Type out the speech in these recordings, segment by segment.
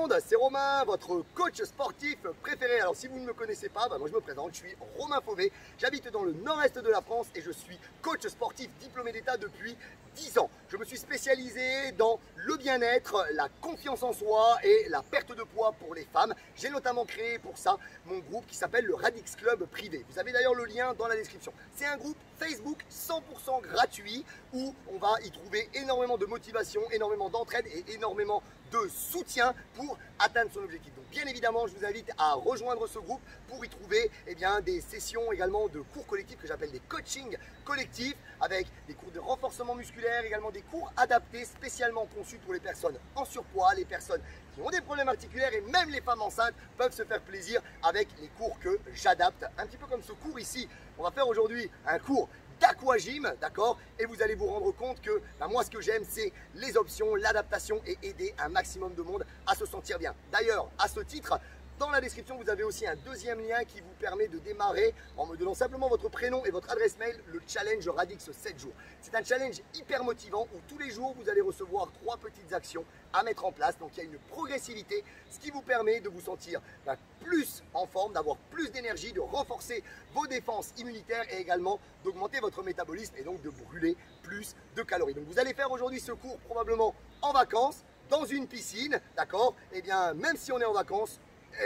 monde, c'est Romain, votre coach sportif préféré. Alors si vous ne me connaissez pas, moi je me présente, je suis Romain Fauvet, j'habite dans le nord-est de la France et je suis coach sportif diplômé d'État depuis 10 ans. Je me suis spécialisé dans le bien-être, la confiance en soi et la perte de poids pour les femmes. J'ai notamment créé pour ça mon groupe qui s'appelle le Radix Club privé. Vous avez d'ailleurs le lien dans la description. C'est un groupe Facebook 100% gratuit où on va y trouver énormément de motivation, énormément d'entraide et énormément de soutien pour atteindre son objectif. Donc bien évidemment, je vous invite à rejoindre ce groupe pour y trouver des sessions également de cours collectifs que j'appelle des coachings collectifs avec des cours de renforcement musculaire, également des cours adaptés spécialement conçus pour les personnes en surpoids, les personnes qui ont des problèmes articulaires et même les femmes enceintes peuvent se faire plaisir avec les cours que j'adapte. Un petit peu comme ce cours ici. On va faire aujourd'hui un cours d'aquagym, d'accord? Et vous allez vous rendre compte que moi ce que j'aime c'est les options, l'adaptation et aider un maximum de monde à se sentir bien. D'ailleurs, à ce titre, dans la description, vous avez aussi un deuxième lien qui vous permet de démarrer en me donnant simplement votre prénom et votre adresse mail, le challenge Radix 7 jours. C'est un challenge hyper motivant où tous les jours, vous allez recevoir 3 petites actions à mettre en place. Donc, il y a une progressivité, ce qui vous permet de vous sentir plus en forme, d'avoir plus d'énergie, de renforcer vos défenses immunitaires et également d'augmenter votre métabolisme et donc de brûler plus de calories. Donc, vous allez faire aujourd'hui ce cours probablement en vacances, dans une piscine, d'accord? Et bien, même si on est en vacances,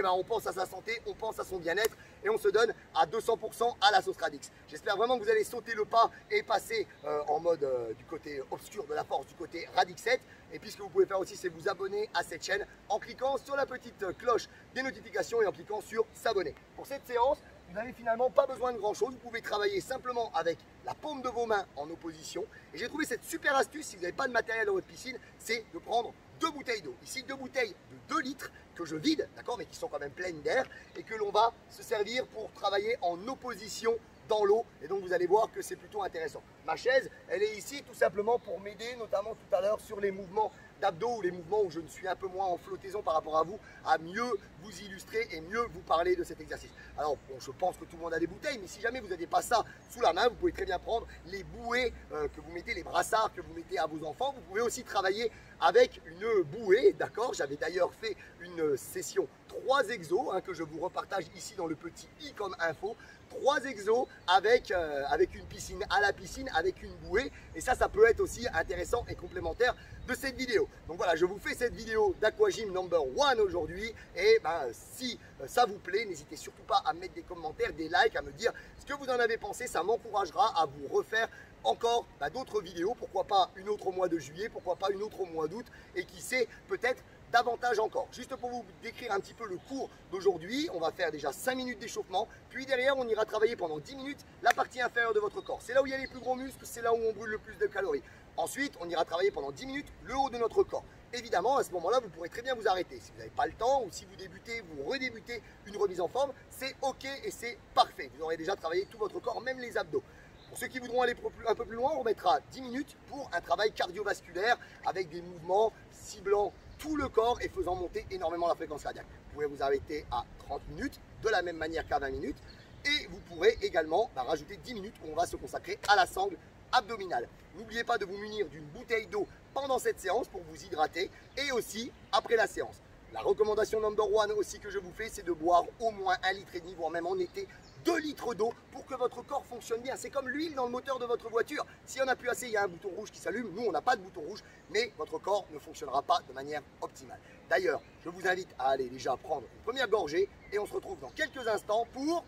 on pense à sa santé, on pense à son bien-être et on se donne à 200% à la sauce Radix. J'espère vraiment que vous allez sauter le pas et passer en mode du côté obscur de la force, du côté Radix 7. Et puis ce que vous pouvez faire aussi, c'est vous abonner à cette chaîne en cliquant sur la petite cloche des notifications et en cliquant sur s'abonner. Pour cette séance, vous n'avez finalement pas besoin de grand chose, vous pouvez travailler simplement avec la paume de vos mains en opposition. Et j'ai trouvé cette super astuce, si vous n'avez pas de matériel dans votre piscine, c'est de prendre 2 bouteilles d'eau. Ici 2 bouteilles de 2 litres que je vide, d'accord, mais qui sont quand même pleines d'air et que l'on va se servir pour travailler en opposition dans l'eau. Et donc vous allez voir que c'est plutôt intéressant. Ma chaise, elle est ici tout simplement pour m'aider, notamment tout à l'heure sur les mouvements d'abdos ou les mouvements où je ne suis un peu moins en flottaison par rapport à vous, à mieux vous illustrer et mieux vous parler de cet exercice. Alors bon, je pense que tout le monde a des bouteilles, mais si jamais vous n'avez pas ça sous la main, vous pouvez très bien prendre les bouées que vous mettez, les brassards que vous mettez à vos enfants. Vous pouvez aussi travailler avec une bouée, d'accord? J'avais d'ailleurs fait une session 3 exos que je vous repartage ici dans le petit i comme info. 3 exos avec une piscine à la piscine, avec une bouée. Et ça peut être aussi intéressant et complémentaire de cette vidéo. Donc voilà, je vous fais cette vidéo d'aquagym number 1 aujourd'hui. Et si ça vous plaît, n'hésitez surtout pas à mettre des commentaires, des likes, à me dire ce que vous en avez pensé. Ça m'encouragera à vous refaire encore d'autres vidéos. Pourquoi pas une autre au mois de juillet, pourquoi pas une autre au mois d'août. Et qui sait, peut-être davantage encore. Juste pour vous décrire un petit peu le cours d'aujourd'hui, on va faire déjà 5 minutes d'échauffement, puis derrière on ira travailler pendant 10 minutes la partie inférieure de votre corps. C'est là où il y a les plus gros muscles, c'est là où on brûle le plus de calories. Ensuite, on ira travailler pendant 10 minutes le haut de notre corps. Évidemment, à ce moment-là, vous pourrez très bien vous arrêter. Si vous n'avez pas le temps ou si vous débutez, vous redébutez une remise en forme, c'est ok et c'est parfait. Vous aurez déjà travaillé tout votre corps, même les abdos. Pour ceux qui voudront aller un peu plus loin, on mettra 10 minutes pour un travail cardiovasculaire avec des mouvements ciblant tout le corps et faisant monter énormément la fréquence cardiaque. Vous pouvez vous arrêter à 30 minutes, de la même manière qu'à 20 minutes. Et vous pourrez également rajouter 10 minutes où on va se consacrer à la sangle abdominale. N'oubliez pas de vous munir d'une bouteille d'eau pendant cette séance pour vous hydrater et aussi après la séance. La recommandation number 1 aussi que je vous fais, c'est de boire au moins 1,5 litre, voire même en été, 2 litres d'eau pour que votre corps fonctionne bien. C'est comme l'huile dans le moteur de votre voiture. S'il n'y en a plus assez, il y a un bouton rouge qui s'allume. Nous, on n'a pas de bouton rouge, mais votre corps ne fonctionnera pas de manière optimale. D'ailleurs, je vous invite à aller déjà prendre une première gorgée et on se retrouve dans quelques instants pour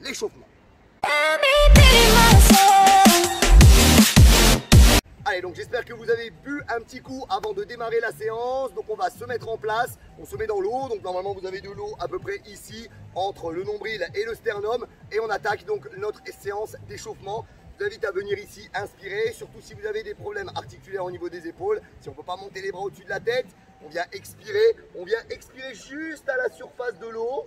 l'échauffement. Allez, donc j'espère que vous avez bu un petit coup avant de démarrer la séance. Donc on va se mettre en place, on se met dans l'eau. Donc normalement vous avez de l'eau à peu près ici, entre le nombril et le sternum. Et on attaque donc notre séance d'échauffement. Je vous invite à venir ici, inspirer, surtout si vous avez des problèmes articulaires au niveau des épaules. Si on ne peut pas monter les bras au-dessus de la tête, on vient expirer. On vient expirer juste à la surface de l'eau.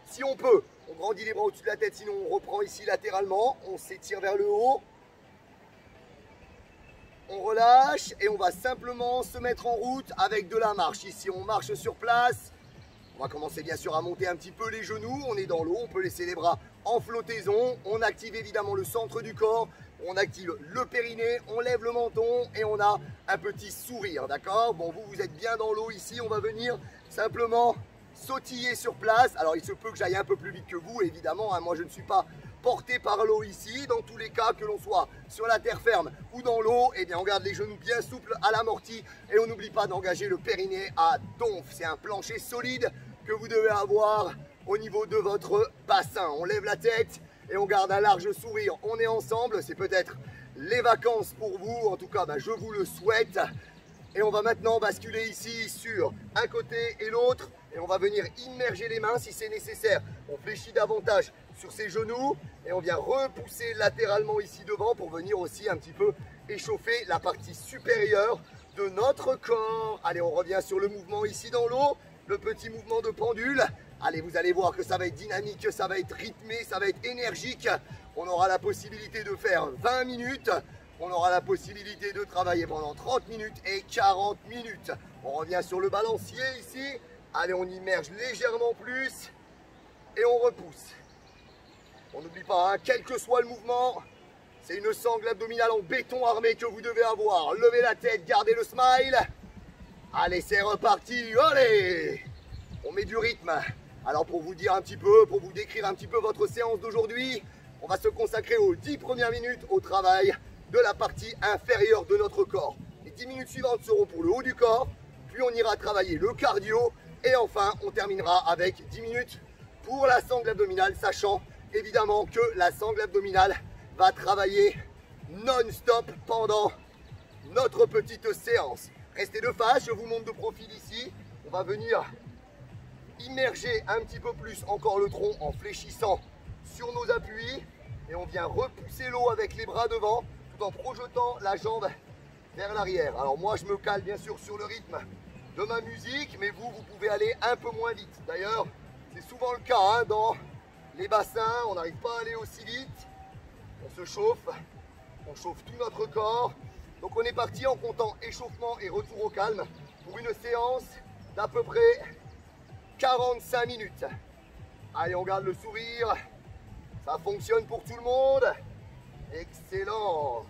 Si on peut, on grandit les bras au-dessus de la tête, sinon on reprend ici latéralement. On s'étire vers le haut. On relâche et on va simplement se mettre en route avec de la marche. Ici, on marche sur place. On va commencer bien sûr à monter un petit peu les genoux. On est dans l'eau, on peut laisser les bras en flottaison. On active évidemment le centre du corps. On active le périnée, on lève le menton et on a un petit sourire, d'accord? Bon, vous êtes bien dans l'eau ici, on va venir simplement sautiller sur place. Alors, il se peut que j'aille un peu plus vite que vous, évidemment, hein. Moi, je ne suis pas porté par l'eau ici. Dans tous les cas, que l'on soit sur la terre ferme ou dans l'eau, eh bien, on garde les genoux bien souples à l'amorti et on n'oublie pas d'engager le périnée à donf. C'est un plancher solide que vous devez avoir au niveau de votre bassin. On lève la tête et on garde un large sourire. On est ensemble, c'est peut-être les vacances pour vous. En tout cas, je vous le souhaite. Et on va maintenant basculer ici sur un côté et l'autre. Et on va venir immerger les mains si c'est nécessaire. On fléchit davantage sur ses genoux et on vient repousser latéralement ici devant pour venir aussi un petit peu échauffer la partie supérieure de notre corps. Allez, on revient sur le mouvement ici dans l'eau, le petit mouvement de pendule. Allez, vous allez voir que ça va être dynamique, ça va être rythmé, ça va être énergique. On aura la possibilité de faire 20 minutes. On aura la possibilité de travailler pendant 30 minutes et 40 minutes. On revient sur le balancier ici. Allez, on immerge légèrement plus et on repousse. On n'oublie pas, hein, quel que soit le mouvement, c'est une sangle abdominale en béton armé que vous devez avoir. Levez la tête, gardez le smile. Allez, c'est reparti. Allez, on met du rythme. Alors, pour vous dire un petit peu, pour vous décrire un petit peu votre séance d'aujourd'hui, on va se consacrer aux 10 premières minutes au travail de la partie inférieure de notre corps. Les 10 minutes suivantes seront pour le haut du corps, puis on ira travailler le cardio et enfin on terminera avec 10 minutes pour la sangle abdominale, sachant évidemment que la sangle abdominale va travailler non-stop pendant notre petite séance. Restez de face, je vous montre de profil ici. On va venir immerger un petit peu plus encore le tronc en fléchissant sur nos appuis et on vient repousser l'eau avec les bras devant tout en projetant la jambe vers l'arrière. Alors moi je me cale bien sûr sur le rythme de ma musique, mais vous pouvez aller un peu moins vite. D'ailleurs, c'est souvent le cas, hein, dans les bassins, on n'arrive pas à aller aussi vite. On se chauffe, on chauffe tout notre corps. Donc on est parti en comptant échauffement et retour au calme pour une séance d'à peu près 45 minutes. Allez, on garde le sourire. Ça fonctionne pour tout le monde. Excellent.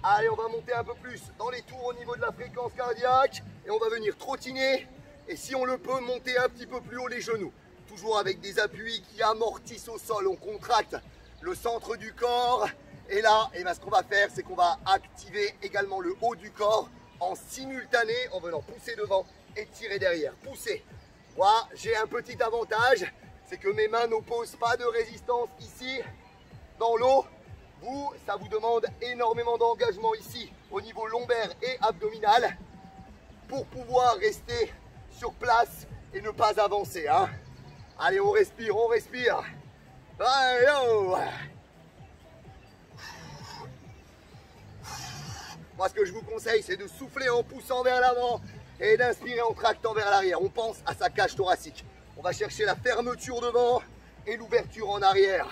Allez, on va monter un peu plus dans les tours au niveau de la fréquence cardiaque et on va venir trottiner et si on le peut, monter un petit peu plus haut les genoux. Toujours avec des appuis qui amortissent au sol. On contracte le centre du corps et là, ce qu'on va faire, c'est qu'on va activer également le haut du corps en simultané en venant pousser devant et tirer derrière. Pousser. Moi, j'ai un petit avantage, c'est que mes mains n'opposent pas de résistance ici dans l'eau. Vous, ça vous demande énormément d'engagement ici au niveau lombaire et abdominal pour pouvoir rester sur place et ne pas avancer, hein. Allez, on respire, on respire. Allez, oh. Moi, ce que je vous conseille, c'est de souffler en poussant vers l'avant et d'inspirer en tractant vers l'arrière. On pense à sa cage thoracique. On va chercher la fermeture devant et l'ouverture en arrière.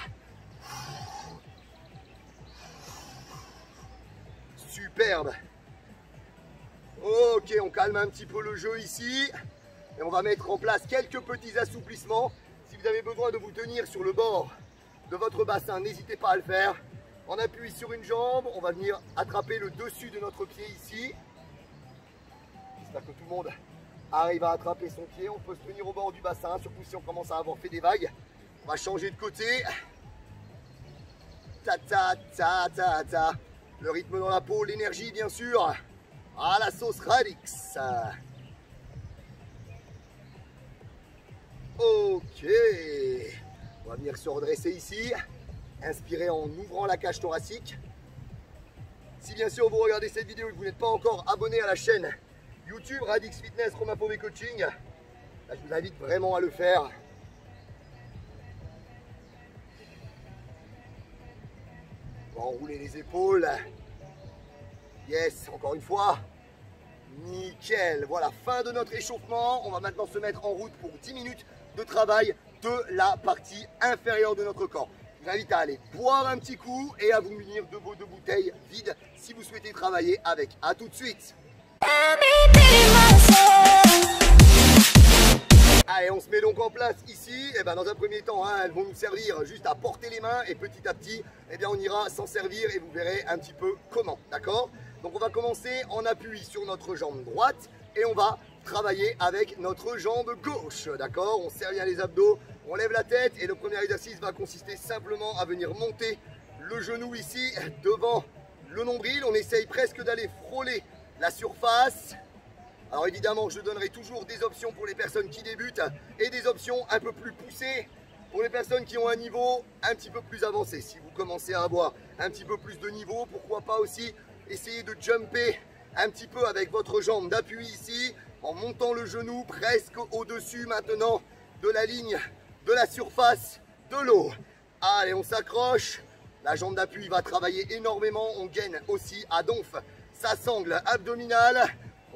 Superbe. Ok, on calme un petit peu le jeu ici. Et on va mettre en place quelques petits assouplissements. Si vous avez besoin de vous tenir sur le bord de votre bassin, n'hésitez pas à le faire. On appuie sur une jambe, on va venir attraper le dessus de notre pied ici. J'espère que tout le monde arrive à attraper son pied. On peut se tenir au bord du bassin, surtout si on commence à avoir fait des vagues. On va changer de côté. Ta ta ta ta ta. Le rythme dans la peau, l'énergie bien sûr. À la sauce Radix. Ok. On va venir se redresser ici. Inspirez en ouvrant la cage thoracique. Si bien sûr vous regardez cette vidéo et que vous n'êtes pas encore abonné à la chaîne YouTube Radix Fitness Romain Fauvé Coaching, là, je vous invite vraiment à le faire. On va enrouler les épaules. Yes, encore une fois. Nickel. Voilà, fin de notre échauffement. On va maintenant se mettre en route pour 10 minutes de travail de la partie inférieure de notre corps. Je vous invite à aller boire un petit coup et à vous munir de vos 2 bouteilles vides si vous souhaitez travailler avec. A tout de suite. Allez, on se met donc en place ici. Et ben, dans un premier temps, hein, elles vont nous servir juste à porter les mains et petit à petit, eh bien, on ira s'en servir et vous verrez un petit peu comment, d'accord? Donc on va commencer en appui sur notre jambe droite et on va travailler avec notre jambe gauche, d'accord? On serre bien les abdos, on lève la tête et le premier exercice va consister simplement à venir monter le genou ici devant le nombril. On essaye presque d'aller frôler la surface. Alors évidemment, je donnerai toujours des options pour les personnes qui débutent et des options un peu plus poussées pour les personnes qui ont un niveau un petit peu plus avancé. Si vous commencez à avoir un petit peu plus de niveau, pourquoi pas aussi essayer de jumper un petit peu avec votre jambe d'appui ici, en montant le genou presque au-dessus maintenant de la ligne de la surface de l'eau. Allez, on s'accroche. La jambe d'appui va travailler énormément. On gaine aussi à donf sa sangle abdominale.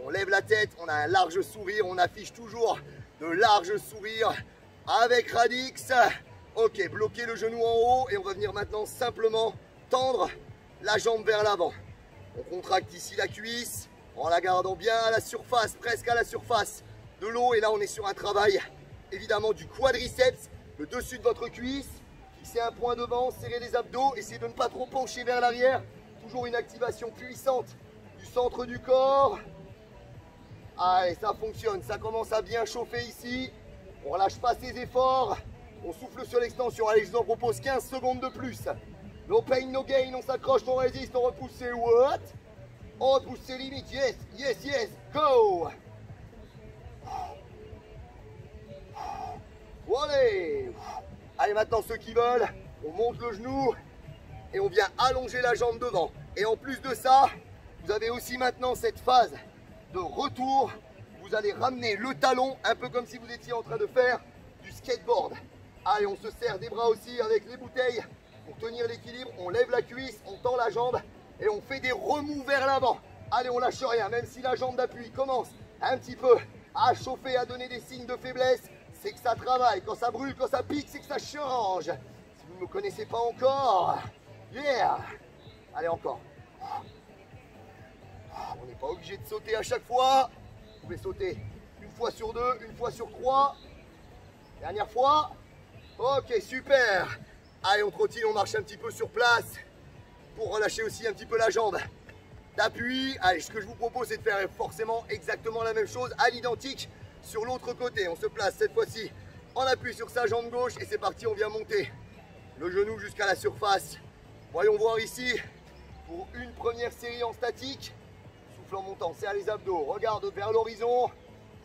On lève la tête, on a un large sourire. On affiche toujours de larges sourires avec Radix. Ok, bloquez le genou en haut et on va venir maintenant simplement tendre la jambe vers l'avant. On contracte ici la cuisse en la gardant bien à la surface, presque à la surface de l'eau. Et là, on est sur un travail évidemment du quadriceps, le dessus de votre cuisse. Fixez un point devant, serrez les abdos, essayez de ne pas trop pencher vers l'arrière. Toujours une activation puissante du centre du corps. Allez, ça fonctionne, ça commence à bien chauffer ici. On relâche pas ses efforts. On souffle sur l'extension. Allez, je vous en propose 15 secondes de plus. No pain, no gain. On s'accroche, on résiste, on repousse ses what? On repousse ses limites. Yes, yes, yes. Go! Allez! Allez, maintenant, ceux qui veulent, on monte le genou et on vient allonger la jambe devant. Et en plus de ça, vous avez aussi maintenant cette phase de retour. Vous allez ramener le talon, un peu comme si vous étiez en train de faire du skateboard. Allez, on se serre des bras aussi avec les bouteilles pour tenir l'équilibre. On lève la cuisse, on tend la jambe et on fait des remous vers l'avant. Allez, on lâche rien, même si la jambe d'appui commence un petit peu à chauffer, à donner des signes de faiblesse, c'est que ça travaille. Quand ça brûle, quand ça pique, c'est que ça change. Si vous ne me connaissez pas encore, yeah! Allez, encore. On n'est pas obligé de sauter à chaque fois. Vous pouvez sauter une fois sur deux, une fois sur trois. Dernière fois. Ok, super. Allez, on trottine, on marche un petit peu sur place pour relâcher aussi un petit peu la jambe d'appui. Allez, ce que je vous propose, c'est de faire forcément exactement la même chose à l'identique sur l'autre côté. On se place cette fois-ci en appui sur sa jambe gauche et c'est parti, on vient monter le genou jusqu'à la surface. Voyons voir ici pour une première série en statique. Souffle en montant, serre les abdos, regarde vers l'horizon.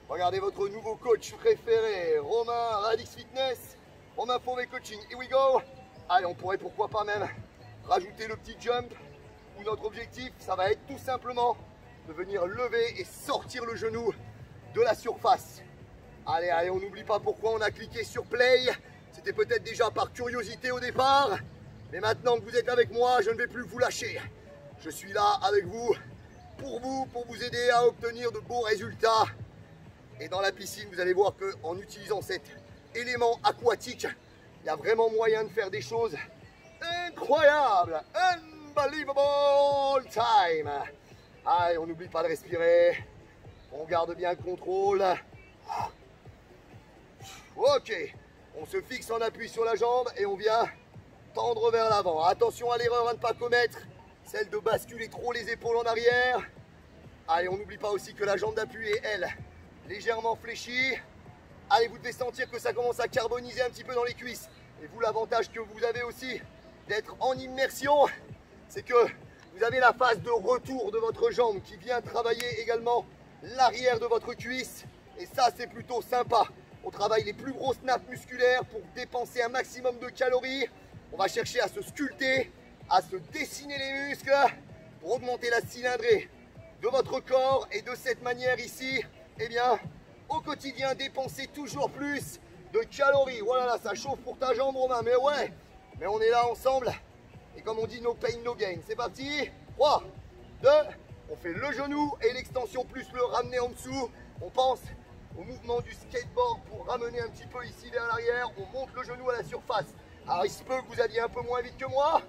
Regardez votre nouveau coach préféré, Romain Radix Fitness, Romain Fauvet Coaching. Here we go. Allez, on pourrait pourquoi pas même rajouter le petit jump. Où notre objectif, ça va être tout simplement de venir lever et sortir le genou de la surface. Allez, allez, on n'oublie pas pourquoi on a cliqué sur play. C'était peut-être déjà par curiosité au départ. Mais maintenant que vous êtes avec moi, je ne vais plus vous lâcher. Je suis là avec vous, pour vous aider à obtenir de beaux résultats. Et dans la piscine, vous allez voir qu'en utilisant cet élément aquatique, il y a vraiment moyen de faire des choses incroyables. Unbelievable time. Allez, on n'oublie pas de respirer. On garde bien le contrôle. Ok, on se fixe en appui sur la jambe et on vient tendre vers l'avant. Attention à l'erreur à ne pas commettre, celle de basculer trop les épaules en arrière. Allez, on n'oublie pas aussi que la jambe d'appui est, elle, légèrement fléchie. Allez, vous devez sentir que ça commence à carboniser un petit peu dans les cuisses. Et vous, l'avantage que vous avez aussi d'être en immersion, c'est que vous avez la phase de retour de votre jambe qui vient travailler également l'arrière de votre cuisse. Et ça, c'est plutôt sympa. On travaille les plus grosses nappes musculaires pour dépenser un maximum de calories. On va chercher à se sculpter, à se dessiner les muscles pour augmenter la cylindrée de votre corps. Et de cette manière ici, eh bien, au quotidien, dépenser toujours plus de calories. Voilà, là, ça chauffe pour ta jambe, Romain. Mais ouais, mais on est là ensemble. Et comme on dit, no pain, no gain. C'est parti. 3, 2, on fait le genou et l'extension plus le ramener en dessous. On pense au mouvement du skateboard pour ramener un petit peu ici vers l'arrière. On monte le genou à la surface. Alors il se peut que vous alliez un peu moins vite que moi.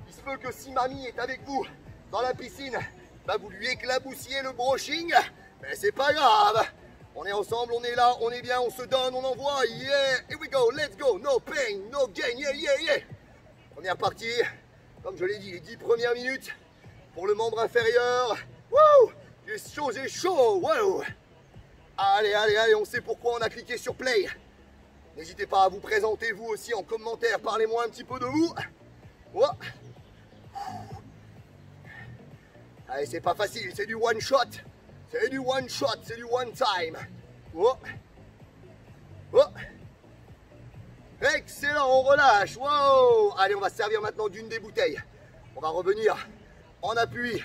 Il se peut que si mamie est avec vous dans la piscine, bah vous lui éclaboussiez le brushing. Mais c'est pas grave. On est ensemble, on est là, on est bien, on se donne, on envoie. Yeah, here we go, let's go. No pain, no gain, yeah, yeah, yeah. On est reparti. Comme je l'ai dit, les 10 premières minutes pour le membre inférieur. Wouh, les choses est chaud, wow. Allez, allez, allez, on sait pourquoi on a cliqué sur play. N'hésitez pas à vous présenter vous aussi en commentaire, parlez-moi un petit peu de vous. Oh. Allez, c'est pas facile, c'est du one shot. C'est du one shot, c'est du one time. Oh. Oh. Excellent, on relâche. Wow. Allez, on va se servir maintenant d'une des bouteilles. On va revenir en appui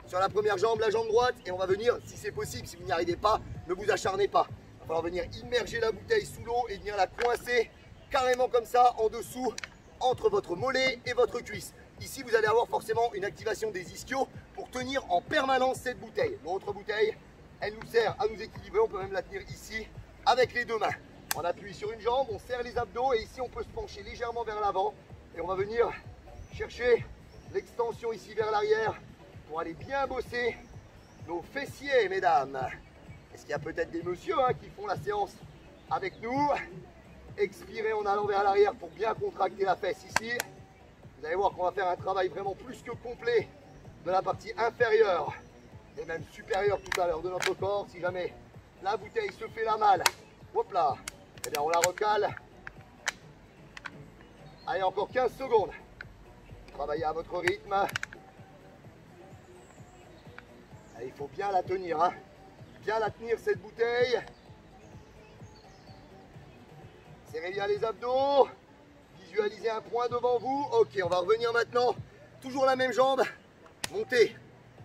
sur la première jambe, la jambe droite, et on va venir, si c'est possible, si vous n'y arrivez pas, ne vous acharnez pas. Il va falloir venir immerger la bouteille sous l'eau et venir la coincer carrément comme ça, en dessous, entre votre mollet et votre cuisse. Ici, vous allez avoir forcément une activation des ischios pour tenir en permanence cette bouteille. L'autre bouteille, elle nous sert à nous équilibrer. On peut même la tenir ici avec les deux mains. On appuie sur une jambe, on serre les abdos et ici, on peut se pencher légèrement vers l'avant. Et on va venir chercher l'extension ici vers l'arrière pour aller bien bosser nos fessiers, mesdames. Est-ce qu'il y a peut-être des messieurs qui font la séance avec nous? Expirez en allant vers l'arrière pour bien contracter la fesse ici. Vous allez voir qu'on va faire un travail vraiment plus que complet de la partie inférieure et même supérieure tout à l'heure de notre corps. Si jamais la bouteille se fait la malle, hop là, eh bien on la recale. Allez, encore 15 secondes. Travaillez à votre rythme. Allez, il faut bien la tenir, bien la tenir cette bouteille. Serrez bien les abdos. Visualisez un point devant vous. Ok, on va revenir maintenant. Toujours la même jambe. Montez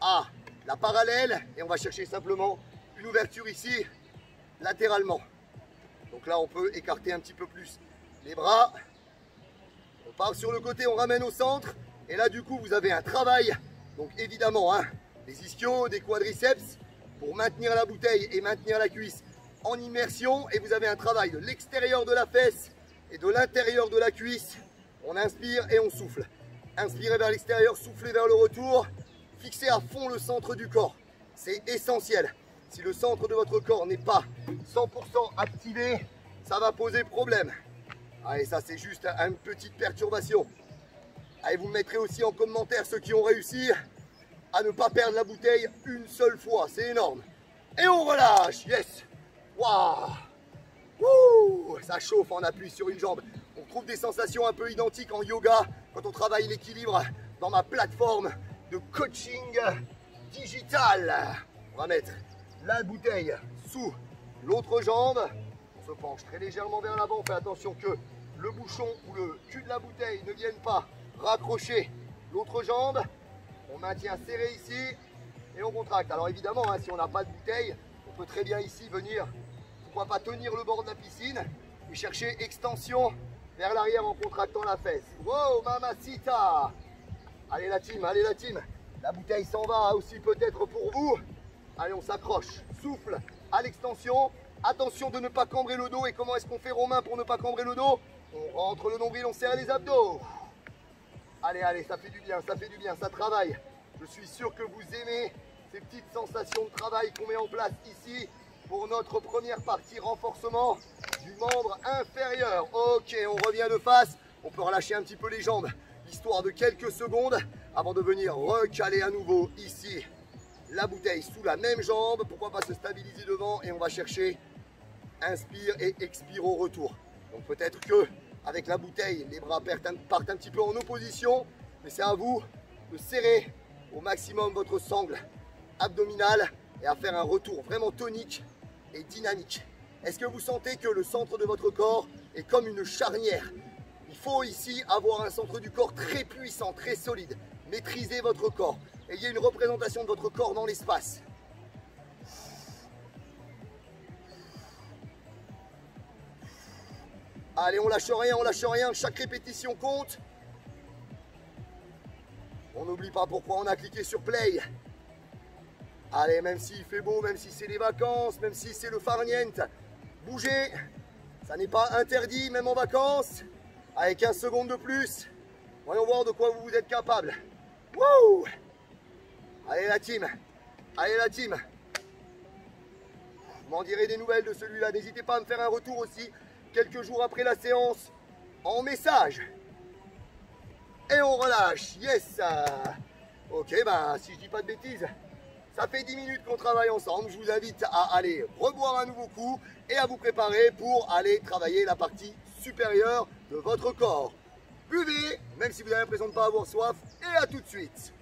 à la parallèle. Et on va chercher simplement une ouverture ici, latéralement. Donc là, on peut écarter un petit peu plus les bras. On part sur le côté, on ramène au centre. Et là, du coup, vous avez un travail. Donc évidemment, des ischios, des quadriceps pour maintenir la bouteille et maintenir la cuisse en immersion. Et vous avez un travail de l'extérieur de la fesse et de l'intérieur de la cuisse. On inspire et on souffle. Inspirez vers l'extérieur, soufflez vers le retour. Fixez à fond le centre du corps. C'est essentiel. Si le centre de votre corps n'est pas 100% activé, ça va poser problème. Allez, ça c'est juste une petite perturbation. Allez, vous mettrez aussi en commentaire ceux qui ont réussi à ne pas perdre la bouteille une seule fois. C'est énorme. Et on relâche. Yes. Waouh. Ouh, ça chauffe, on appuie sur une jambe. On trouve des sensations un peu identiques en yoga quand on travaille l'équilibre dans ma plateforme de coaching digital. On va mettre la bouteille sous l'autre jambe. On se penche très légèrement vers l'avant. On fait attention que le bouchon ou le cul de la bouteille ne vienne pas raccrocher l'autre jambe. On maintient serré ici et on contracte. Alors évidemment, si on n'a pas de bouteille, on peut très bien ici venir, pourquoi pas tenir le bord de la piscine et chercher extension vers l'arrière en contractant la fesse. Wow, mamacita! Allez la team, allez la team. La bouteille s'en va aussi peut-être pour vous. Allez, on s'accroche. Souffle à l'extension. Attention de ne pas cambrer le dos. Et comment est-ce qu'on fait, Romain, pour ne pas cambrer le dos? On rentre le nombril, on serre les abdos. Allez, allez, ça fait du bien, ça travaille. Je suis sûr que vous aimez ces petites sensations de travail qu'on met en place ici pour notre première partie renforcement du membre inférieur. Ok, on revient de face. On peut relâcher un petit peu les jambes, histoire de quelques secondes avant de venir recaler à nouveau ici la bouteille sous la même jambe. Pourquoi pas se stabiliser devant et on va chercher inspire et expire au retour. Donc peut-être que avec la bouteille, les bras partent un petit peu en opposition, mais c'est à vous de serrer au maximum votre sangle abdominale et à faire un retour vraiment tonique et dynamique. Est-ce que vous sentez que le centre de votre corps est comme une charnière? Il faut ici avoir un centre du corps très puissant, très solide. Maîtrisez votre corps. Ayez une représentation de votre corps dans l'espace. Allez, on lâche rien, chaque répétition compte. On n'oublie pas pourquoi on a cliqué sur play. Allez, même s'il fait beau, même si c'est les vacances, même si c'est le farniente, bougez. Ça n'est pas interdit, même en vacances. Allez, 15 secondes de plus. Voyons voir de quoi vous êtes capable. Wouh! Allez la team. Allez la team. m'en direz des nouvelles de celui-là. N'hésitez pas à me faire un retour aussi quelques jours après la séance en message. Et on relâche. Yes. Ok, bah si je dis pas de bêtises, ça fait 10 minutes qu'on travaille ensemble. Je vous invite à aller reboire un nouveau coup et à vous préparer pour aller travailler la partie supérieure de votre corps. Buvez, même si vous avez l'impression de ne pas avoir soif, et à tout de suite.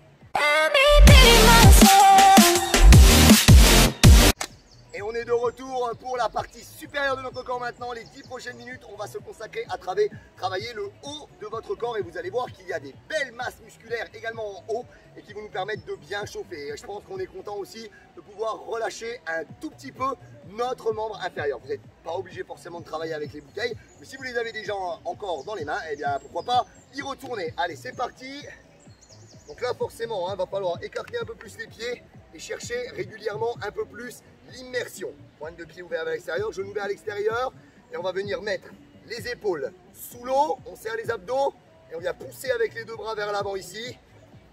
Et on est de retour pour la partie supérieure de notre corps maintenant. Les 10 prochaines minutes, on va se consacrer à travailler le haut de votre corps. Et vous allez voir qu'il y a des belles masses musculaires également en haut et qui vont nous permettre de bien chauffer. Et je pense qu'on est content aussi de pouvoir relâcher un tout petit peu notre membre inférieur. Vous n'êtes pas obligé forcément de travailler avec les bouteilles, mais si vous les avez déjà encore dans les mains, eh bien pourquoi pas y retourner. Allez, c'est parti. Donc là forcément, il va falloir écarter un peu plus les pieds et chercher régulièrement un peu plus l'immersion. Pointe de pied ouvert vers l'extérieur, genou ouvert à l'extérieur. Et on va venir mettre les épaules sous l'eau. On serre les abdos et on vient pousser avec les deux bras vers l'avant ici.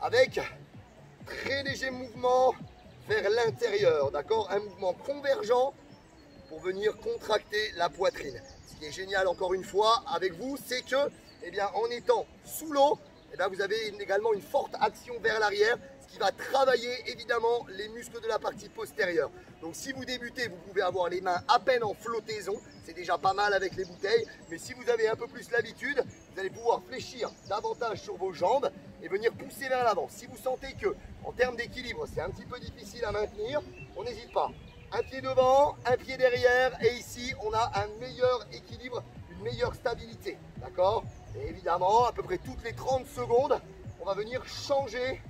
Avec très léger mouvement vers l'intérieur. D'accord? Un mouvement convergent pour venir contracter la poitrine. Ce qui est génial encore une fois avec vous, c'est que eh bien, en étant sous l'eau, eh bien, vous avez également une forte action vers l'arrière, ce qui va travailler évidemment les muscles de la partie postérieure. Donc si vous débutez, vous pouvez avoir les mains à peine en flottaison, c'est déjà pas mal avec les bouteilles, mais si vous avez un peu plus l'habitude, vous allez pouvoir fléchir davantage sur vos jambes et venir pousser vers l'avant. Si vous sentez que, en termes d'équilibre, c'est un petit peu difficile à maintenir, on n'hésite pas. Un pied devant, un pied derrière, et ici on a un meilleur équilibre, une meilleure stabilité, d'accord? Et évidemment, à peu près toutes les 30 secondes, on va venir changer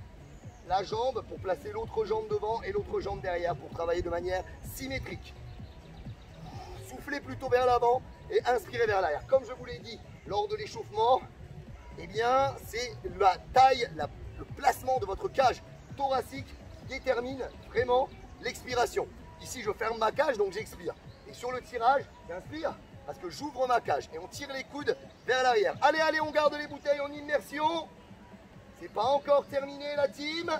la jambe pour placer l'autre jambe devant et l'autre jambe derrière pour travailler de manière symétrique. Soufflez plutôt vers l'avant et inspirez vers l'arrière. Comme je vous l'ai dit lors de l'échauffement, eh bien c'est la taille, le placement de votre cage thoracique qui détermine vraiment l'expiration. Ici je ferme ma cage donc j'expire. Et sur le tirage, j'inspire parce que j'ouvre ma cage et on tire les coudes vers l'arrière. Allez, allez, on garde les bouteilles en immersion. C'est pas encore terminé la team.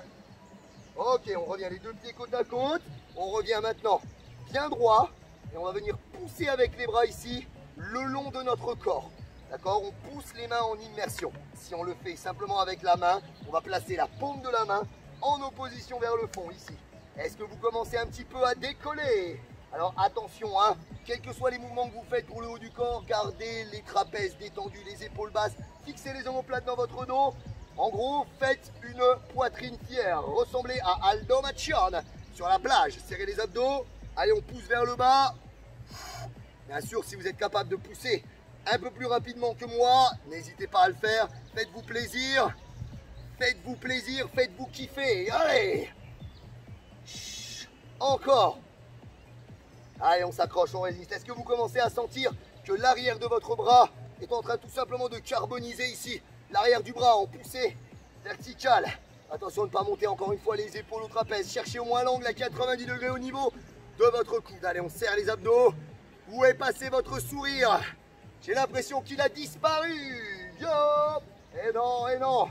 Ok, on revient les deux pieds côte à côte. On revient maintenant bien droit. Et on va venir pousser avec les bras ici le long de notre corps. D'accord? On pousse les mains en immersion. Si on le fait simplement avec la main, on va placer la paume de la main en opposition vers le fond ici. Est-ce que vous commencez un petit peu à décoller? Alors attention, hein, quels que soient les mouvements que vous faites pour le haut du corps, gardez les trapèzes détendus, les épaules basses, fixez les omoplates dans votre dos. En gros, faites une poitrine fière, ressemblez à Aldo Macione sur la plage. Serrez les abdos, allez on pousse vers le bas. Bien sûr, si vous êtes capable de pousser un peu plus rapidement que moi, n'hésitez pas à le faire. Faites-vous plaisir, faites-vous kiffer. Allez, encore. Allez, on s'accroche, on résiste. Est-ce que vous commencez à sentir que l'arrière de votre bras est en train tout simplement de carboniser ici? L'arrière du bras en poussée verticale. Attention de ne pas monter encore une fois les épaules au trapèze. Cherchez au moins l'angle à 90 degrés au niveau de votre coude. Allez, on serre les abdos. Où est passé votre sourire? J'ai l'impression qu'il a disparu. Yo! Et non, et non.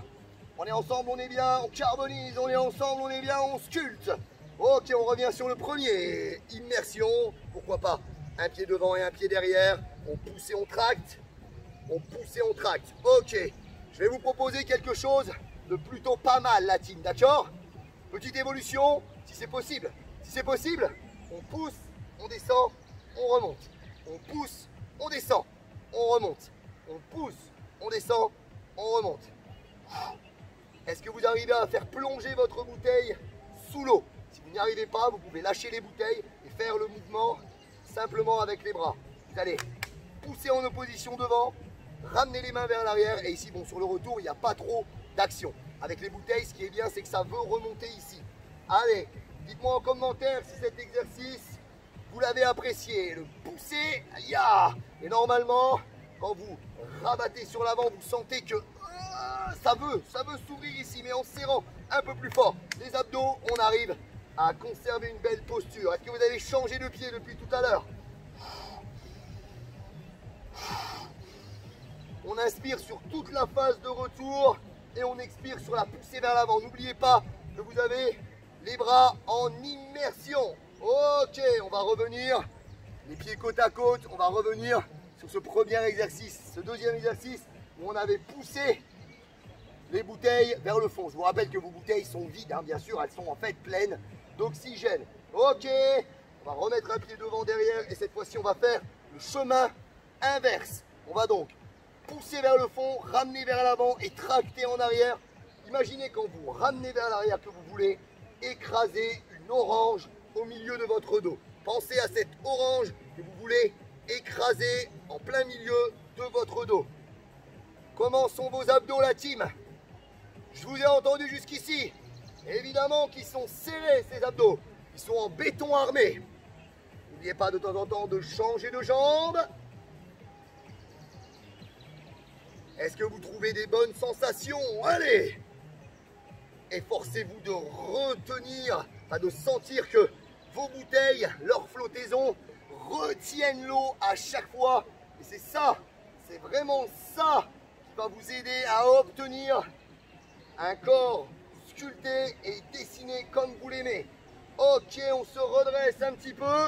On est ensemble, on est bien, on carbonise. On est ensemble, on est bien, on sculpte. Ok, on revient sur le premier. Immersion. Pourquoi pas un pied devant et un pied derrière. On pousse et on tracte. On pousse et on tracte. Ok. Je vais vous proposer quelque chose de plutôt pas mal, la team, d'accord? Petite évolution, si c'est possible. Si c'est possible, on pousse, on descend, on remonte. On pousse, on descend, on remonte. On pousse, on descend, on remonte. Est-ce que vous arrivez à faire plonger votre bouteille sous l'eau? Si vous n'y arrivez pas, vous pouvez lâcher les bouteilles et faire le mouvement simplement avec les bras. Vous allez pousser en opposition devant, ramenez les mains vers l'arrière et ici, bon, sur le retour, il n'y a pas trop d'action. Avec les bouteilles, ce qui est bien, c'est que ça veut remonter ici. Allez, dites-moi en commentaire si cet exercice, vous l'avez apprécié. Le pousser, ya. Et normalement, quand vous rabattez sur l'avant, vous sentez que ça veut s'ouvrir ici, mais en serrant un peu plus fort les abdos, on arrive à conserver une belle posture. Est-ce que vous avez changé de pied depuis tout à l'heure? On inspire sur toute la phase de retour et on expire sur la poussée vers l'avant. N'oubliez pas que vous avez les bras en immersion. Ok, on va revenir, les pieds côte à côte, on va revenir sur ce premier exercice, ce deuxième exercice où on avait poussé les bouteilles vers le fond. Je vous rappelle que vos bouteilles sont vides, hein, bien sûr, elles sont en fait pleines d'oxygène. Ok, on va remettre un pied devant, derrière, et cette fois-ci on va faire le chemin inverse. On va donc pousser vers le fond, ramener vers l'avant et tracter en arrière. Imaginez quand vous ramenez vers l'arrière que vous voulez écraser une orange au milieu de votre dos. Pensez à cette orange que vous voulez écraser en plein milieu de votre dos. Comment sont vos abdos, la team? Je vous ai entendu jusqu'ici. Évidemment qu'ils sont serrés, ces abdos. Ils sont en béton armé. N'oubliez pas de temps en temps de changer de jambe. Est-ce que vous trouvez des bonnes sensations? Allez! Efforcez-vous de retenir, enfin de sentir que vos bouteilles, leur flottaison, retiennent l'eau à chaque fois. Et c'est ça, c'est vraiment ça qui va vous aider à obtenir un corps sculpté et dessiné comme vous l'aimez. Ok, on se redresse un petit peu.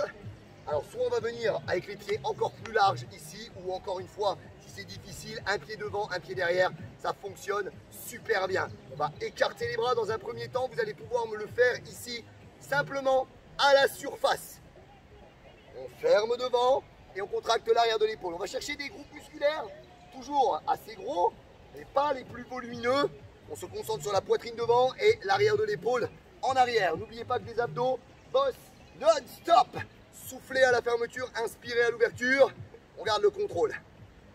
Alors soit on va venir avec les pieds encore plus larges ici, ou encore une fois, si c'est difficile, un pied devant, un pied derrière, ça fonctionne super bien. On va écarter les bras dans un premier temps, vous allez pouvoir me le faire ici, simplement à la surface. On ferme devant et on contracte l'arrière de l'épaule. On va chercher des groupes musculaires, toujours assez gros, mais pas les plus volumineux. On se concentre sur la poitrine devant et l'arrière de l'épaule en arrière. N'oubliez pas que les abdos bossent non-stop. Soufflez à la fermeture, inspirez à l'ouverture. On garde le contrôle.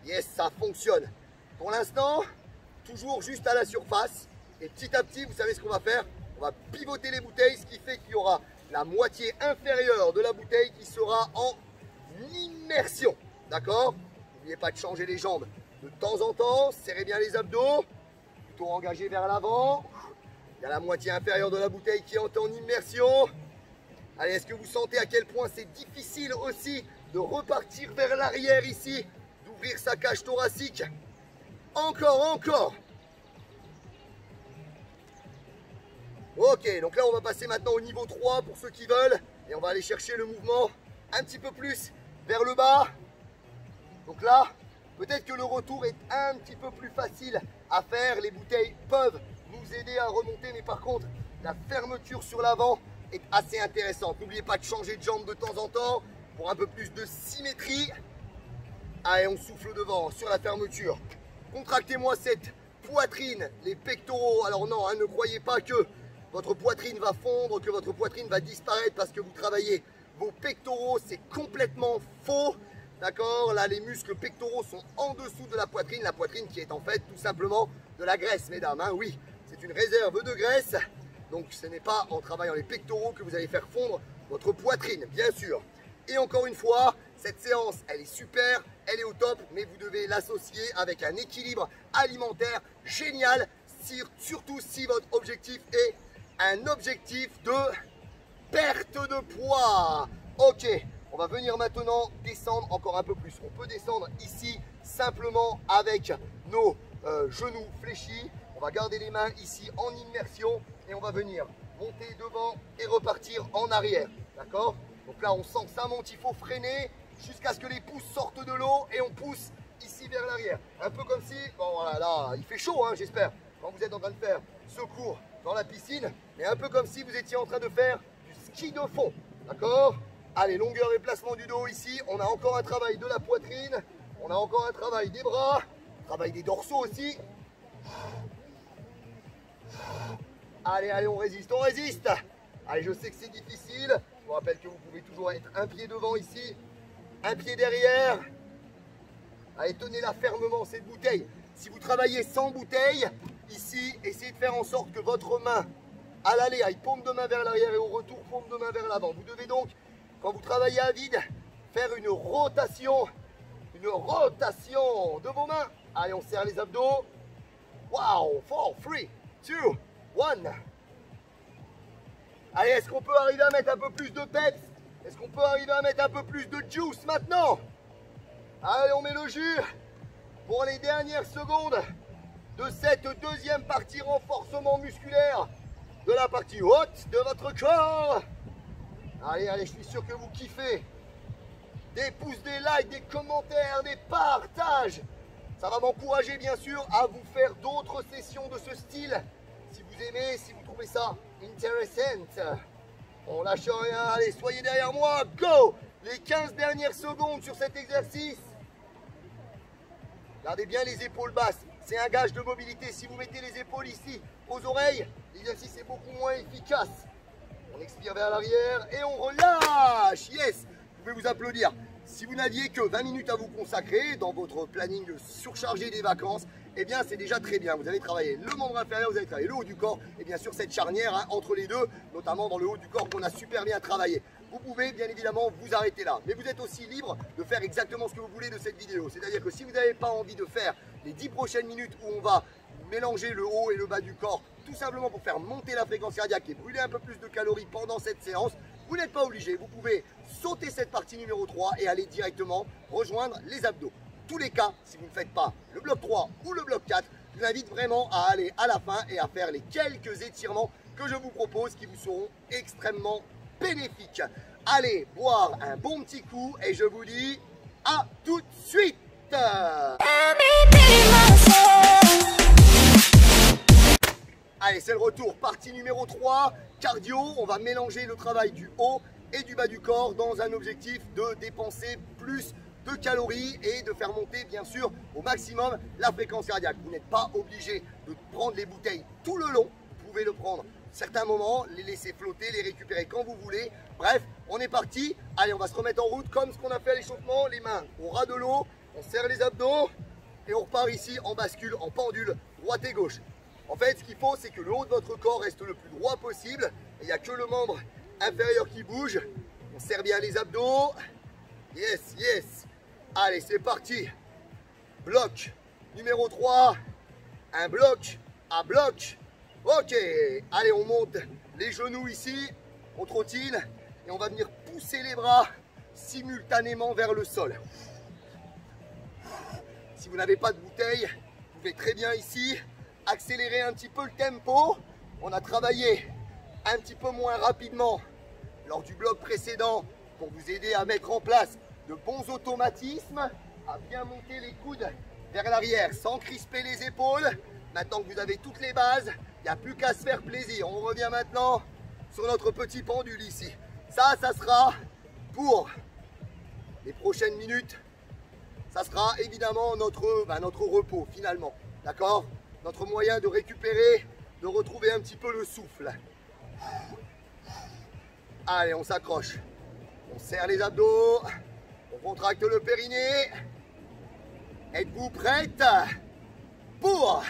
Yes, ça fonctionne. Pour l'instant, toujours juste à la surface. Et petit à petit, vous savez ce qu'on va faire? On va pivoter les bouteilles, ce qui fait qu'il y aura la moitié inférieure de la bouteille qui sera en immersion. D'accord? N'oubliez pas de changer les jambes de temps en temps. Serrez bien les abdos. Plutôt engagé vers l'avant. Il y a la moitié inférieure de la bouteille qui est en immersion. Allez, est-ce que vous sentez à quel point c'est difficile aussi de repartir vers l'arrière ici, d'ouvrir sa cage thoracique? Encore, encore. Ok, donc là on va passer maintenant au niveau 3 pour ceux qui veulent. Et on va aller chercher le mouvement un petit peu plus vers le bas. Donc là, peut-être que le retour est un petit peu plus facile à faire. Les bouteilles peuvent nous aider à remonter, mais par contre, la fermeture sur l'avant est assez intéressante. N'oubliez pas de changer de jambe de temps en temps pour un peu plus de symétrie. Allez, on souffle devant sur la fermeture. Contractez-moi cette poitrine, les pectoraux. Alors non, hein, ne croyez pas que votre poitrine va fondre, que votre poitrine va disparaître parce que vous travaillez vos pectoraux. C'est complètement faux. D'accord? Là, les muscles pectoraux sont en dessous de la poitrine qui est en fait tout simplement de la graisse, mesdames. Hein, oui, c'est une réserve de graisse. Donc ce n'est pas en travaillant les pectoraux que vous allez faire fondre votre poitrine, bien sûr. Et encore une fois, cette séance, elle est super, elle est au top, mais vous devez l'associer avec un équilibre alimentaire génial, surtout si votre objectif est un objectif de perte de poids. Ok, on va venir maintenant descendre encore un peu plus. On peut descendre ici simplement avec nos genoux fléchis. On va garder les mains ici en immersion et on va venir monter devant et repartir en arrière. D'accord? Donc là, on sent que ça monte, il faut freiner jusqu'à ce que les pouces sortent de l'eau et on pousse ici vers l'arrière. Un peu comme si, bon voilà, là, il fait chaud, hein, j'espère, quand vous êtes en train de faire ce cours dans la piscine, mais un peu comme si vous étiez en train de faire du ski de fond. D'accord? Allez, longueur et placement du dos ici. On a encore un travail de la poitrine, on a encore un travail des bras, travail des dorsaux aussi. Allez, allez, on résiste, on résiste. Allez, je sais que c'est difficile. Je vous rappelle que vous pouvez toujours être un pied devant ici, un pied derrière. Allez, tenez-la fermement, cette bouteille. Si vous travaillez sans bouteille, ici, essayez de faire en sorte que votre main, à l'aller, aille paume de main vers l'arrière et au retour, paume de main vers l'avant. Vous devez donc, quand vous travaillez à vide, faire une rotation de vos mains. Allez, on serre les abdos. Wow, 4, 3, 2, 1. Allez, est-ce qu'on peut arriver à mettre un peu plus de peps? Est-ce qu'on peut arriver à mettre un peu plus de juice maintenant? Allez, on met le jus pour les dernières secondes de cette deuxième partie renforcement musculaire de la partie haute de votre corps. Allez, allez, je suis sûr que vous kiffez. Des pouces, des likes, des commentaires, des partages. Ça va m'encourager bien sûr à vous faire d'autres sessions de ce style. Si vous aimez, si vous trouvez ça intéressant. On lâche rien, allez, soyez derrière moi, go! Les 15 dernières secondes sur cet exercice. Gardez bien les épaules basses, c'est un gage de mobilité. Si vous mettez les épaules ici, aux oreilles, l'exercice est beaucoup moins efficace. On expire vers l'arrière et on relâche, yes! Vous pouvez vous applaudir. Si vous n'aviez que 20 minutes à vous consacrer dans votre planning surchargé des vacances, eh bien c'est déjà très bien. Vous avez travaillé le membre inférieur, vous avez travaillé le haut du corps et bien sûr cette charnière hein, entre les deux, notamment dans le haut du corps qu'on a super bien travaillé. Vous pouvez bien évidemment vous arrêter là, mais vous êtes aussi libre de faire exactement ce que vous voulez de cette vidéo. C'est-à-dire que si vous n'avez pas envie de faire les 10 prochaines minutes où on va mélanger le haut et le bas du corps, tout simplement pour faire monter la fréquence cardiaque et brûler un peu plus de calories pendant cette séance, vous n'êtes pas obligé, vous pouvez sauter cette partie numéro 3 et aller directement rejoindre les abdos. Tous les cas, si vous ne faites pas le bloc 3 ou le bloc 4, je vous invite vraiment à aller à la fin et à faire les quelques étirements que je vous propose qui vous seront extrêmement bénéfiques. Allez boire un bon petit coup et je vous dis à tout de suite. Allez, c'est le retour, partie numéro 3, cardio. On va mélanger le travail du haut et du bas du corps dans un objectif de dépenser plus de calories et de faire monter bien sûr au maximum la fréquence cardiaque. Vous n'êtes pas obligé de prendre les bouteilles tout le long, vous pouvez le prendre certains moments, les laisser flotter, les récupérer quand vous voulez. Bref, on est parti. Allez, on va se remettre en route comme ce qu'on a fait à l'échauffement, les mains au ras de l'eau, on serre les abdos et on repart ici en bascule, en pendule, droite et gauche. En fait, ce qu'il faut, c'est que le haut de votre corps reste le plus droit possible. Il n'y a que le membre inférieur qui bouge. On serre bien les abdos. Yes, yes. Allez, c'est parti. Bloc numéro 3. Un bloc à bloc. Ok. Allez, on monte les genoux ici. On trottine. Et on va venir pousser les bras simultanément vers le sol. Si vous n'avez pas de bouteille, vous pouvez très bien ici accélérer un petit peu le tempo. On a travaillé un petit peu moins rapidement lors du bloc précédent pour vous aider à mettre en place de bons automatismes, à bien monter les coudes vers l'arrière sans crisper les épaules. Maintenant que vous avez toutes les bases, il n'y a plus qu'à se faire plaisir. On revient maintenant sur notre petit pendule ici. Ça sera pour les prochaines minutes. Ça sera évidemment notre repos finalement. D'accord ? Notre moyen de récupérer, de retrouver un petit peu le souffle. Allez, on s'accroche. On serre les abdos. On contracte le périnée. Êtes-vous prête? Pour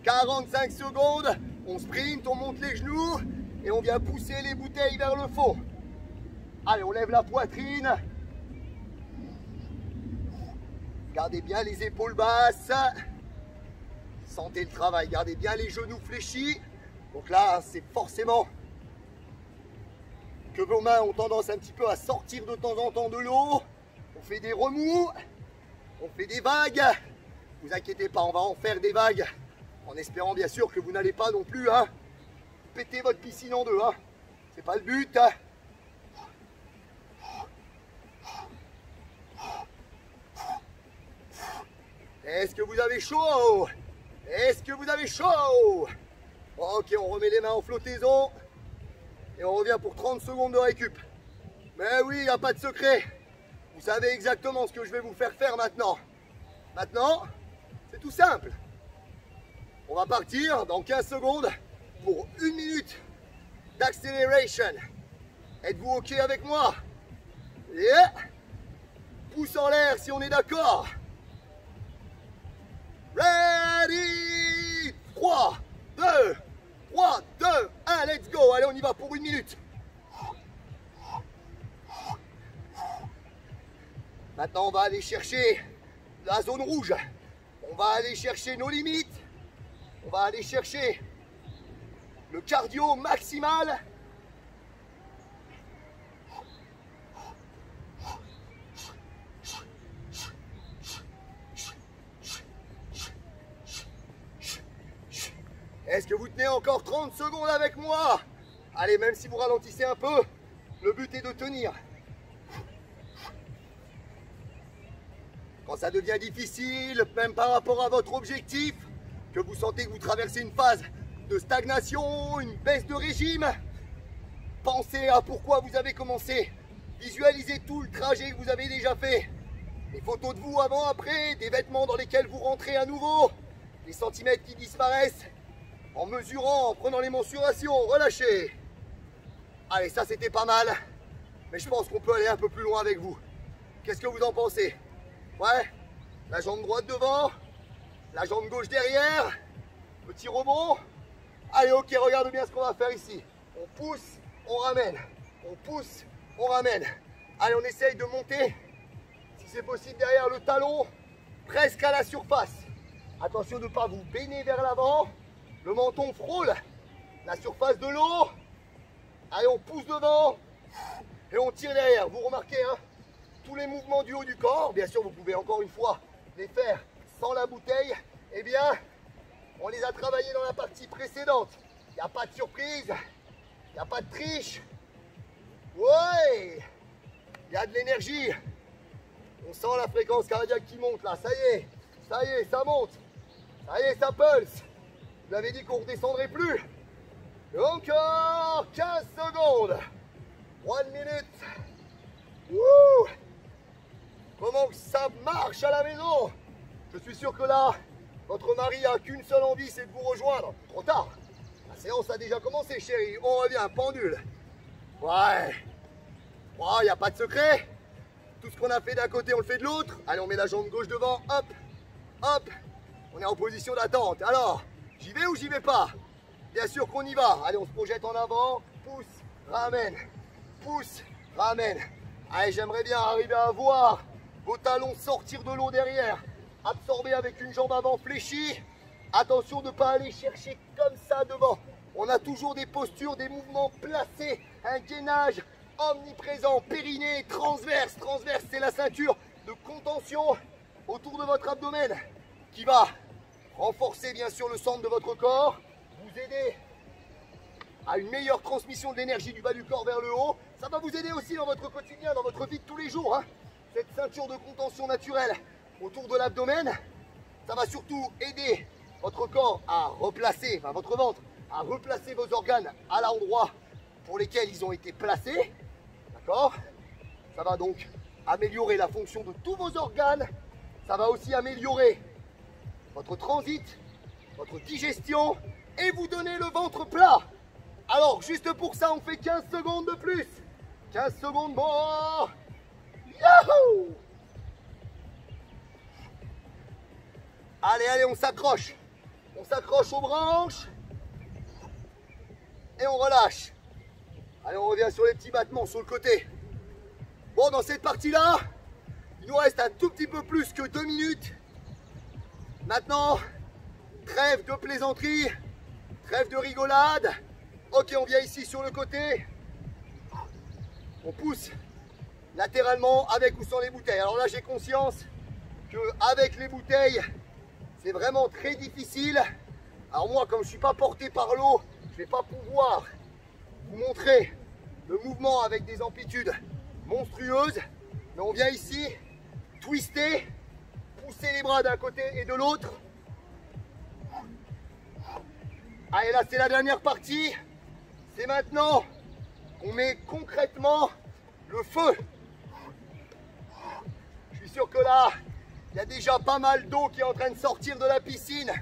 45 secondes, on sprint, on monte les genoux et on vient pousser les bouteilles vers le fond. Allez, on lève la poitrine. Gardez bien les épaules basses. Sentez le travail, gardez bien les genoux fléchis. Donc là, c'est forcément que vos mains ont tendance un petit peu à sortir de temps en temps de l'eau. On fait des remous, on fait des vagues. Ne vous inquiétez pas, on va en faire des vagues. En espérant bien sûr que vous n'allez pas non plus péter votre piscine en deux. C'est pas le but. Est-ce que vous avez chaud? Est-ce que vous avez chaud? Ok, on remet les mains en flottaison. Et on revient pour 30 secondes de récup. Mais oui, il n'y a pas de secret. Vous savez exactement ce que je vais vous faire faire maintenant. Maintenant, c'est tout simple. On va partir dans 15 secondes pour 1 minute d'accélération. Êtes-vous ok avec moi? Yeah. Pouce en l'air si on est d'accord. Ready? 3, 2, 1, let's go. Allez, on y va pour 1 minute. Maintenant, on va aller chercher la zone rouge. On va aller chercher nos limites. On va aller chercher le cardio maximal. Est-ce que vous tenez encore 30 secondes avec moi? Allez, même si vous ralentissez un peu, Le but est de tenir. Quand ça devient difficile, même par rapport à votre objectif, que vous sentez que vous traversez une phase de stagnation, une baisse de régime, pensez à pourquoi vous avez commencé. Visualisez tout le trajet que vous avez déjà fait. Les photos de vous avant, après, des vêtements dans lesquels vous rentrez à nouveau, les centimètres qui disparaissent, en mesurant, en prenant les mensurations, relâchez. Allez, ça c'était pas mal, mais je pense qu'on peut aller un peu plus loin avec vous. Qu'est-ce que vous en pensez? Ouais, la jambe droite devant, la jambe gauche derrière, petit rebond. Allez, ok, regarde bien ce qu'on va faire ici. On pousse, on ramène, on pousse, on ramène. Allez, on essaye de monter, si c'est possible, derrière le talon, presque à la surface. Attention de ne pas vous baigner vers l'avant. Le menton frôle la surface de l'eau. Allez, on pousse devant et on tire derrière. Vous remarquez, hein, tous les mouvements du haut du corps, bien sûr, vous pouvez encore une fois les faire sans la bouteille. Eh bien, on les a travaillés dans la partie précédente. Il n'y a pas de surprise, il n'y a pas de triche. Ouais, il y a de l'énergie. On sent la fréquence cardiaque qui monte là. Ça y est, ça monte. Ça y est, ça pulse. Vous avez dit qu'on ne redescendrait plus. Et encore 15 secondes. 1 minute. Wouh! Comment ça marche à la maison? Je suis sûr que là, votre mari a qu'une seule envie, c'est de vous rejoindre. Trop tard. La séance a déjà commencé, chérie. On revient, pendule. Ouais. Il n'y a pas de secret. Tout ce qu'on a fait d'un côté, on le fait de l'autre. Allez, on met la jambe gauche devant. Hop, hop. On est en position d'attente. Alors, j'y vais ou j'y vais pas? Bien sûr qu'on y va. Allez, on se projette en avant. Pousse, ramène. Pousse, ramène. Allez, j'aimerais bien arriver à voir vos talons sortir de l'eau derrière. Absorber avec une jambe avant fléchie. Attention de ne pas aller chercher comme ça devant. On a toujours des postures, des mouvements placés. Un gainage omniprésent. Périnée, transverse. Transverse, c'est la ceinture de contention autour de votre abdomen qui va renforcer bien sûr le centre de votre corps. Vous aider à une meilleure transmission de l'énergie du bas du corps vers le haut. Ça va vous aider aussi dans votre quotidien, dans votre vie de tous les jours, hein. Cette ceinture de contention naturelle autour de l'abdomen, ça va surtout aider votre corps à replacer, enfin votre ventre, à replacer vos organes à l'endroit pour lesquels ils ont été placés. D'accord? Ça va donc améliorer la fonction de tous vos organes. Ça va aussi améliorer votre transit, votre digestion et vous donner le ventre plat. Alors, juste pour ça, on fait 15 secondes de plus. 15 secondes, bon. Yahoo! Allez, allez, on s'accroche. On s'accroche aux branches. Et on relâche. Allez, on revient sur les petits battements sur le côté. Bon, dans cette partie-là, il nous reste un tout petit peu plus que 2 minutes. Maintenant, trêve de plaisanterie, trêve de rigolade. Ok, on vient ici sur le côté. On pousse latéralement avec ou sans les bouteilles. Alors là, j'ai conscience qu'avec les bouteilles, c'est vraiment très difficile. Alors moi, comme je ne suis pas porté par l'eau, je ne vais pas pouvoir vous montrer le mouvement avec des amplitudes monstrueuses. Mais on vient ici, twister, pousser les bras d'un côté et de l'autre. Allez, là, c'est la dernière partie. C'est maintenant qu'on met concrètement le feu. Je suis sûr que là, il y a déjà pas mal d'eau qui est en train de sortir de la piscine.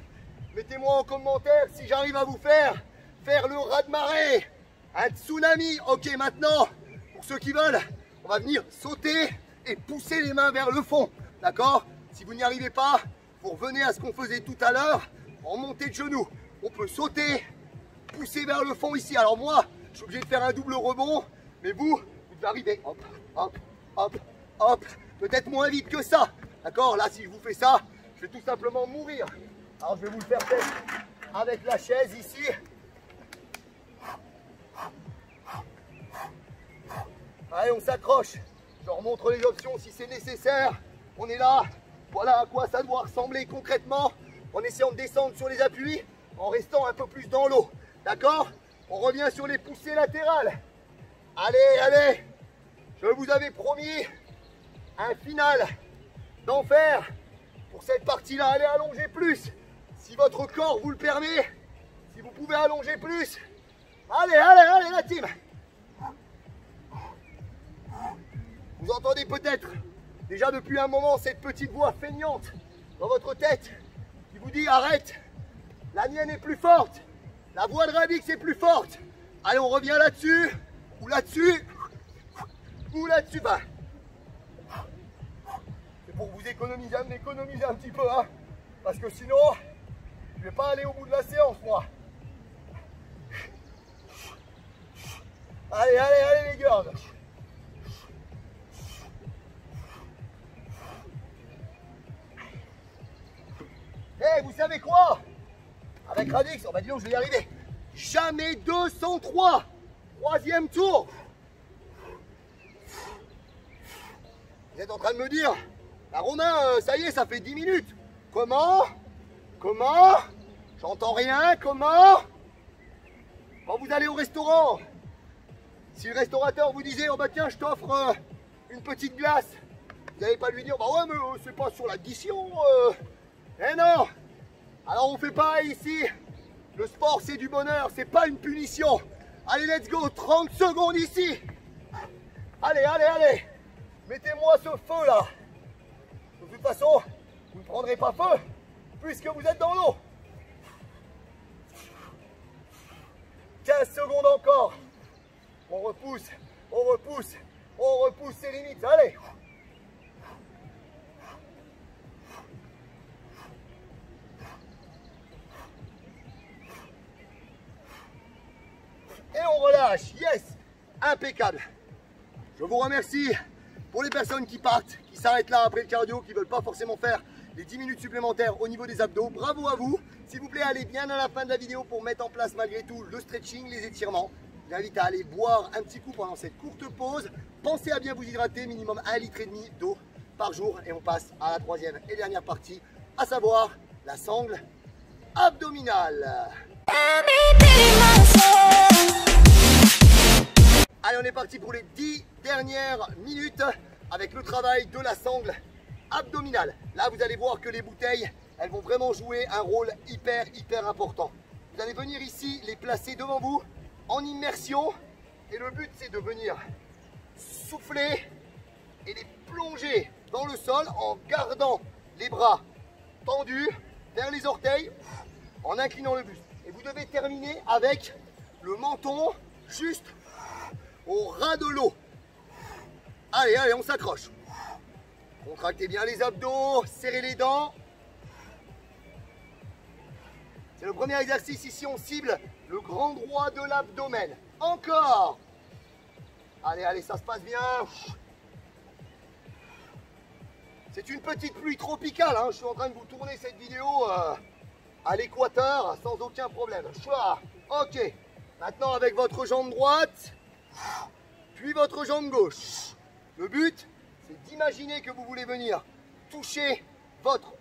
Mettez-moi en commentaire si j'arrive à vous faire le raz-de-marée, un tsunami. Ok, maintenant, pour ceux qui veulent, on va venir sauter et pousser les mains vers le fond. D'accord? Si vous n'y arrivez pas, vous revenez à ce qu'on faisait tout à l'heure, en montée de genoux. On peut sauter, pousser vers le fond ici. Alors moi, je suis obligé de faire un double rebond, mais vous devez arriver. Hop, hop, hop, hop. Peut-être moins vite que ça. D'accord? Là, si je vous fais ça, je vais tout simplement mourir. Alors, je vais vous le faire peut-être avec la chaise ici. Allez, on s'accroche. Je leur montre les options si c'est nécessaire. On est là. Voilà à quoi ça doit ressembler concrètement. En essayant de descendre sur les appuis, en restant un peu plus dans l'eau. D'accord? On revient sur les poussées latérales. Allez, allez. Je vous avais promis un final d'enfer pour cette partie-là. Allez, allongez plus. Si votre corps vous le permet, si vous pouvez allonger plus. Allez, allez, allez, la team. Vous entendez peut-être déjà depuis un moment cette petite voix feignante dans votre tête qui vous dit arrête, la mienne est plus forte, la voix de Radix est plus forte. Allez, on revient là-dessus, ou là-dessus, ou là-dessus. Bah, c'est pour vous économiser un petit peu, hein, parce que sinon, je vais pas aller au bout de la séance, moi. Allez, allez, allez les girls. Eh, vous savez quoi? Avec Radix, on va dire que je vais y arriver. Jamais 203. Troisième tour. Vous êtes en train de me dire, bah Romain, ça y est, ça fait 10 minutes. Comment? Comment? J'entends rien, comment? Quand vous allez au restaurant, si le restaurateur vous disait, oh bah tiens, je t'offre une petite glace, vous n'allez pas lui dire, bah ouais, mais c'est pas sur l'addition. Eh non! Alors on fait pareil ici. Le sport c'est du bonheur, c'est pas une punition. Allez, let's go, 30 secondes ici. Allez, allez, allez. Mettez-moi ce feu là. De toute façon, vous ne prendrez pas feu puisque vous êtes dans l'eau. 15 secondes encore. On repousse, on repousse, on repousse ses limites. Allez. Et on relâche, yes, impeccable. Je vous remercie pour les personnes qui partent, qui s'arrêtent là après le cardio, qui ne veulent pas forcément faire les 10 minutes supplémentaires au niveau des abdos. Bravo à vous. S'il vous plaît, allez bien à la fin de la vidéo pour mettre en place malgré tout le stretching, les étirements. Je vous invite à aller boire un petit coup pendant cette courte pause. Pensez à bien vous hydrater, minimum 1,5 litre d'eau par jour. Et on passe à la troisième et dernière partie, à savoir la sangle abdominale. Allez, on est parti pour les 10 dernières minutes avec le travail de la sangle abdominale. Là, vous allez voir que les bouteilles, elles vont vraiment jouer un rôle hyper important. Vous allez venir ici, les placer devant vous en immersion. Et le but, c'est de venir souffler et les plonger dans le sol en gardant les bras tendus vers les orteils, en inclinant le buste. Et vous devez terminer avec le menton juste au ras de l'eau. Allez, allez, on s'accroche. Contractez bien les abdos, serrez les dents. C'est le premier exercice ici, on cible le grand droit de l'abdomen. Encore. Allez, allez, ça se passe bien. C'est une petite pluie tropicale, hein. Je suis en train de vous tourner cette vidéo à l'équateur sans aucun problème. Ok, maintenant avec votre jambe droite, puis votre jambe gauche. Le but, c'est d'imaginer que vous voulez venir toucher votre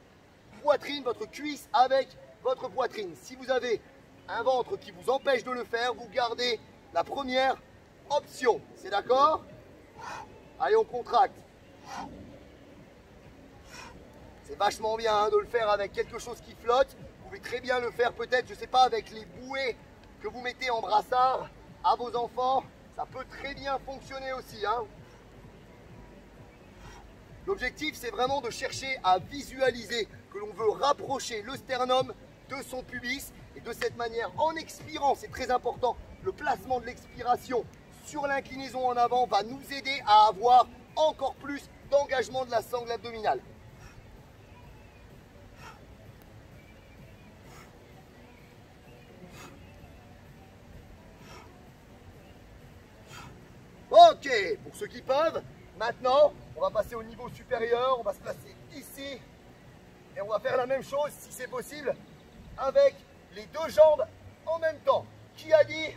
poitrine, votre cuisse avec votre poitrine. Si vous avez un ventre qui vous empêche de le faire, vous gardez la première option. C'est d'accord? Allez, on contracte. C'est vachement bien hein, de le faire avec quelque chose qui flotte. Vous pouvez très bien le faire peut-être, je ne sais pas, avec les bouées que vous mettez en brassard à vos enfants. Ça peut très bien fonctionner aussi. Hein. L'objectif, c'est vraiment de chercher à visualiser que l'on veut rapprocher le sternum de son pubis. Et de cette manière, en expirant, c'est très important, le placement de l'expiration sur l'inclinaison en avant va nous aider à avoir encore plus d'engagement de la sangle abdominale. Ok, pour ceux qui peuvent, maintenant, on va passer au niveau supérieur, on va se placer ici et on va faire la même chose, si c'est possible, avec les deux jambes en même temps. Qui a dit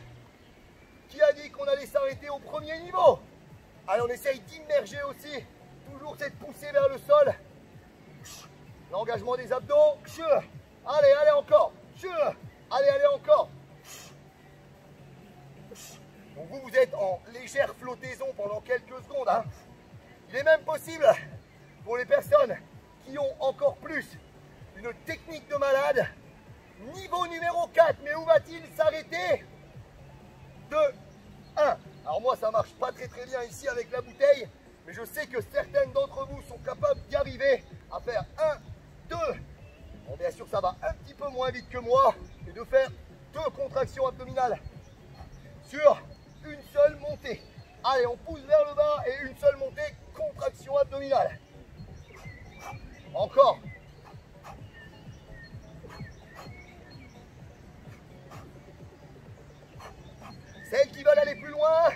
qu'on allait s'arrêter au premier niveau? Allez, on essaye d'immerger aussi, toujours cette poussée vers le sol. L'engagement des abdos. Allez, allez encore. Allez, allez encore. Donc vous êtes en légère flottaison pendant quelques secondes. Hein. Il est même possible pour les personnes qui ont encore plus une technique de malade. Niveau numéro 4, mais où va-t-il s'arrêter? 2, 1. Alors moi ça marche pas très bien ici avec la bouteille, mais je sais que certaines d'entre vous sont capables d'y arriver à faire 1, 2. Bon, bien sûr ça va un petit peu moins vite que moi, et de faire 2 contractions abdominales sur une seule montée. Allez, on pousse vers le bas et une seule montée, contraction abdominale. Encore. Celles qui veulent aller plus loin,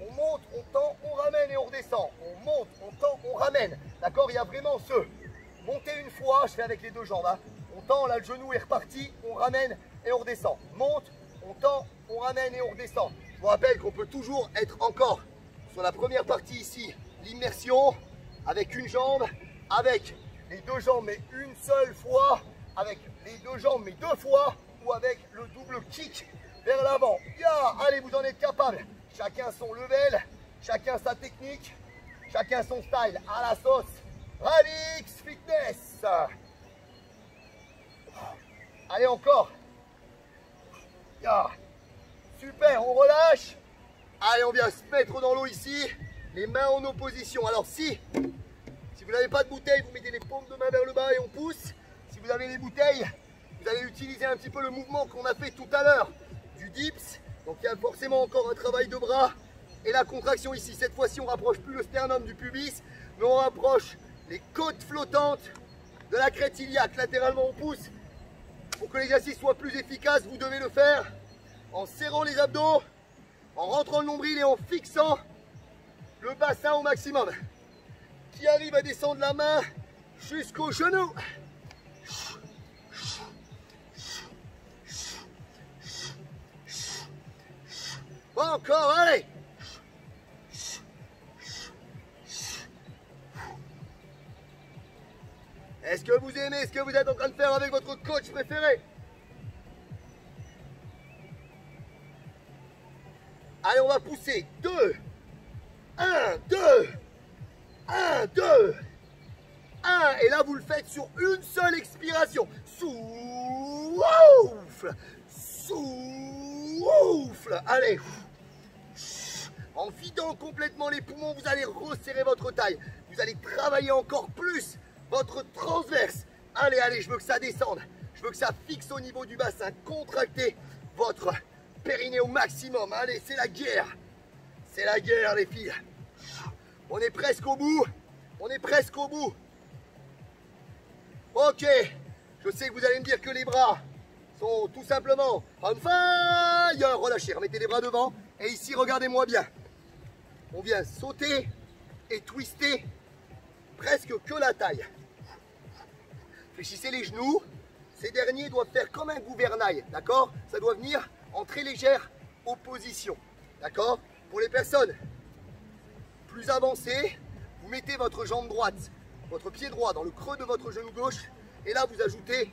on monte, on tend, on ramène et on redescend. On monte, on tend, on ramène. D'accord? Il y a vraiment ce monter une fois, je fais avec les 2 jambes. Hein. On tend, là le genou est reparti, on ramène et on redescend. Monte, on tend, on ramène et on redescend. Je vous rappelle qu'on peut toujours être encore sur la première partie ici, l'immersion, avec une jambe, avec les 2 jambes mais une seule fois, avec les 2 jambes mais 2 fois, ou avec le double kick vers l'avant. Allez, vous en êtes capable. Chacun son level, chacun sa technique, chacun son style à la sauce Radix Fitness. Allez, encore. Super, on relâche. Allez, on vient se mettre dans l'eau ici, les mains en opposition. Alors si vous n'avez pas de bouteille, vous mettez les paumes de main vers le bas et on pousse. Si vous avez les bouteilles, vous allez utiliser un petit peu le mouvement qu'on a fait tout à l'heure du dips. Donc il y a forcément encore un travail de bras et la contraction ici. Cette fois-ci, on rapproche plus le sternum du pubis, mais on rapproche les côtes flottantes de la crête iliaque. Latéralement, on pousse. Pour que l'exercice soit plus efficace, vous devez le faire en serrant les abdos, en rentrant le nombril et en fixant le bassin au maximum. Qui arrive à descendre la main jusqu'au genou. Encore, allez. Est-ce que vous aimez ce que vous êtes en train de faire avec votre coach préféré? Allez, on va pousser. 2, 1, 2, 1, 2, 1. Et là, vous le faites sur une seule expiration. Souffle, souffle. Allez. En vidant complètement les poumons, vous allez resserrer votre taille. Vous allez travailler encore plus votre transverse. Allez, allez, je veux que ça descende. Je veux que ça fixe au niveau du bassin. Contractez votre périnée au maximum. Allez, c'est la guerre. C'est la guerre, les filles. On est presque au bout. On est presque au bout. Ok. Je sais que vous allez me dire que les bras sont tout simplement on fire. Relâchez, remettez les bras devant. Et ici, regardez-moi bien. On vient sauter et twister presque que la taille. Fléchissez les genoux. Ces derniers doivent faire comme un gouvernail, d'accord? Ça doit venir en très légère opposition, d'accord? Pour les personnes plus avancées, vous mettez votre jambe droite, votre pied droit dans le creux de votre genou gauche, et là vous ajoutez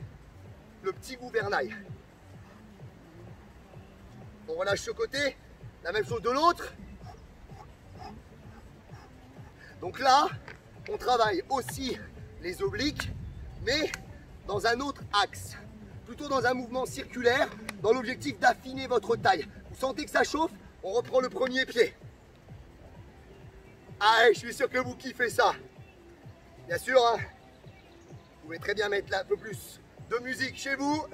le petit gouvernail. On relâche ce côté, la même chose de l'autre. Donc là, on travaille aussi les obliques, mais dans un autre axe, plutôt dans un mouvement circulaire, dans l'objectif d'affiner votre taille. Vous sentez que ça chauffe? On reprend le premier pied. Allez, je suis sûr que vous kiffez ça. Bien sûr, hein, vous pouvez très bien mettre là un peu plus de musique chez vous.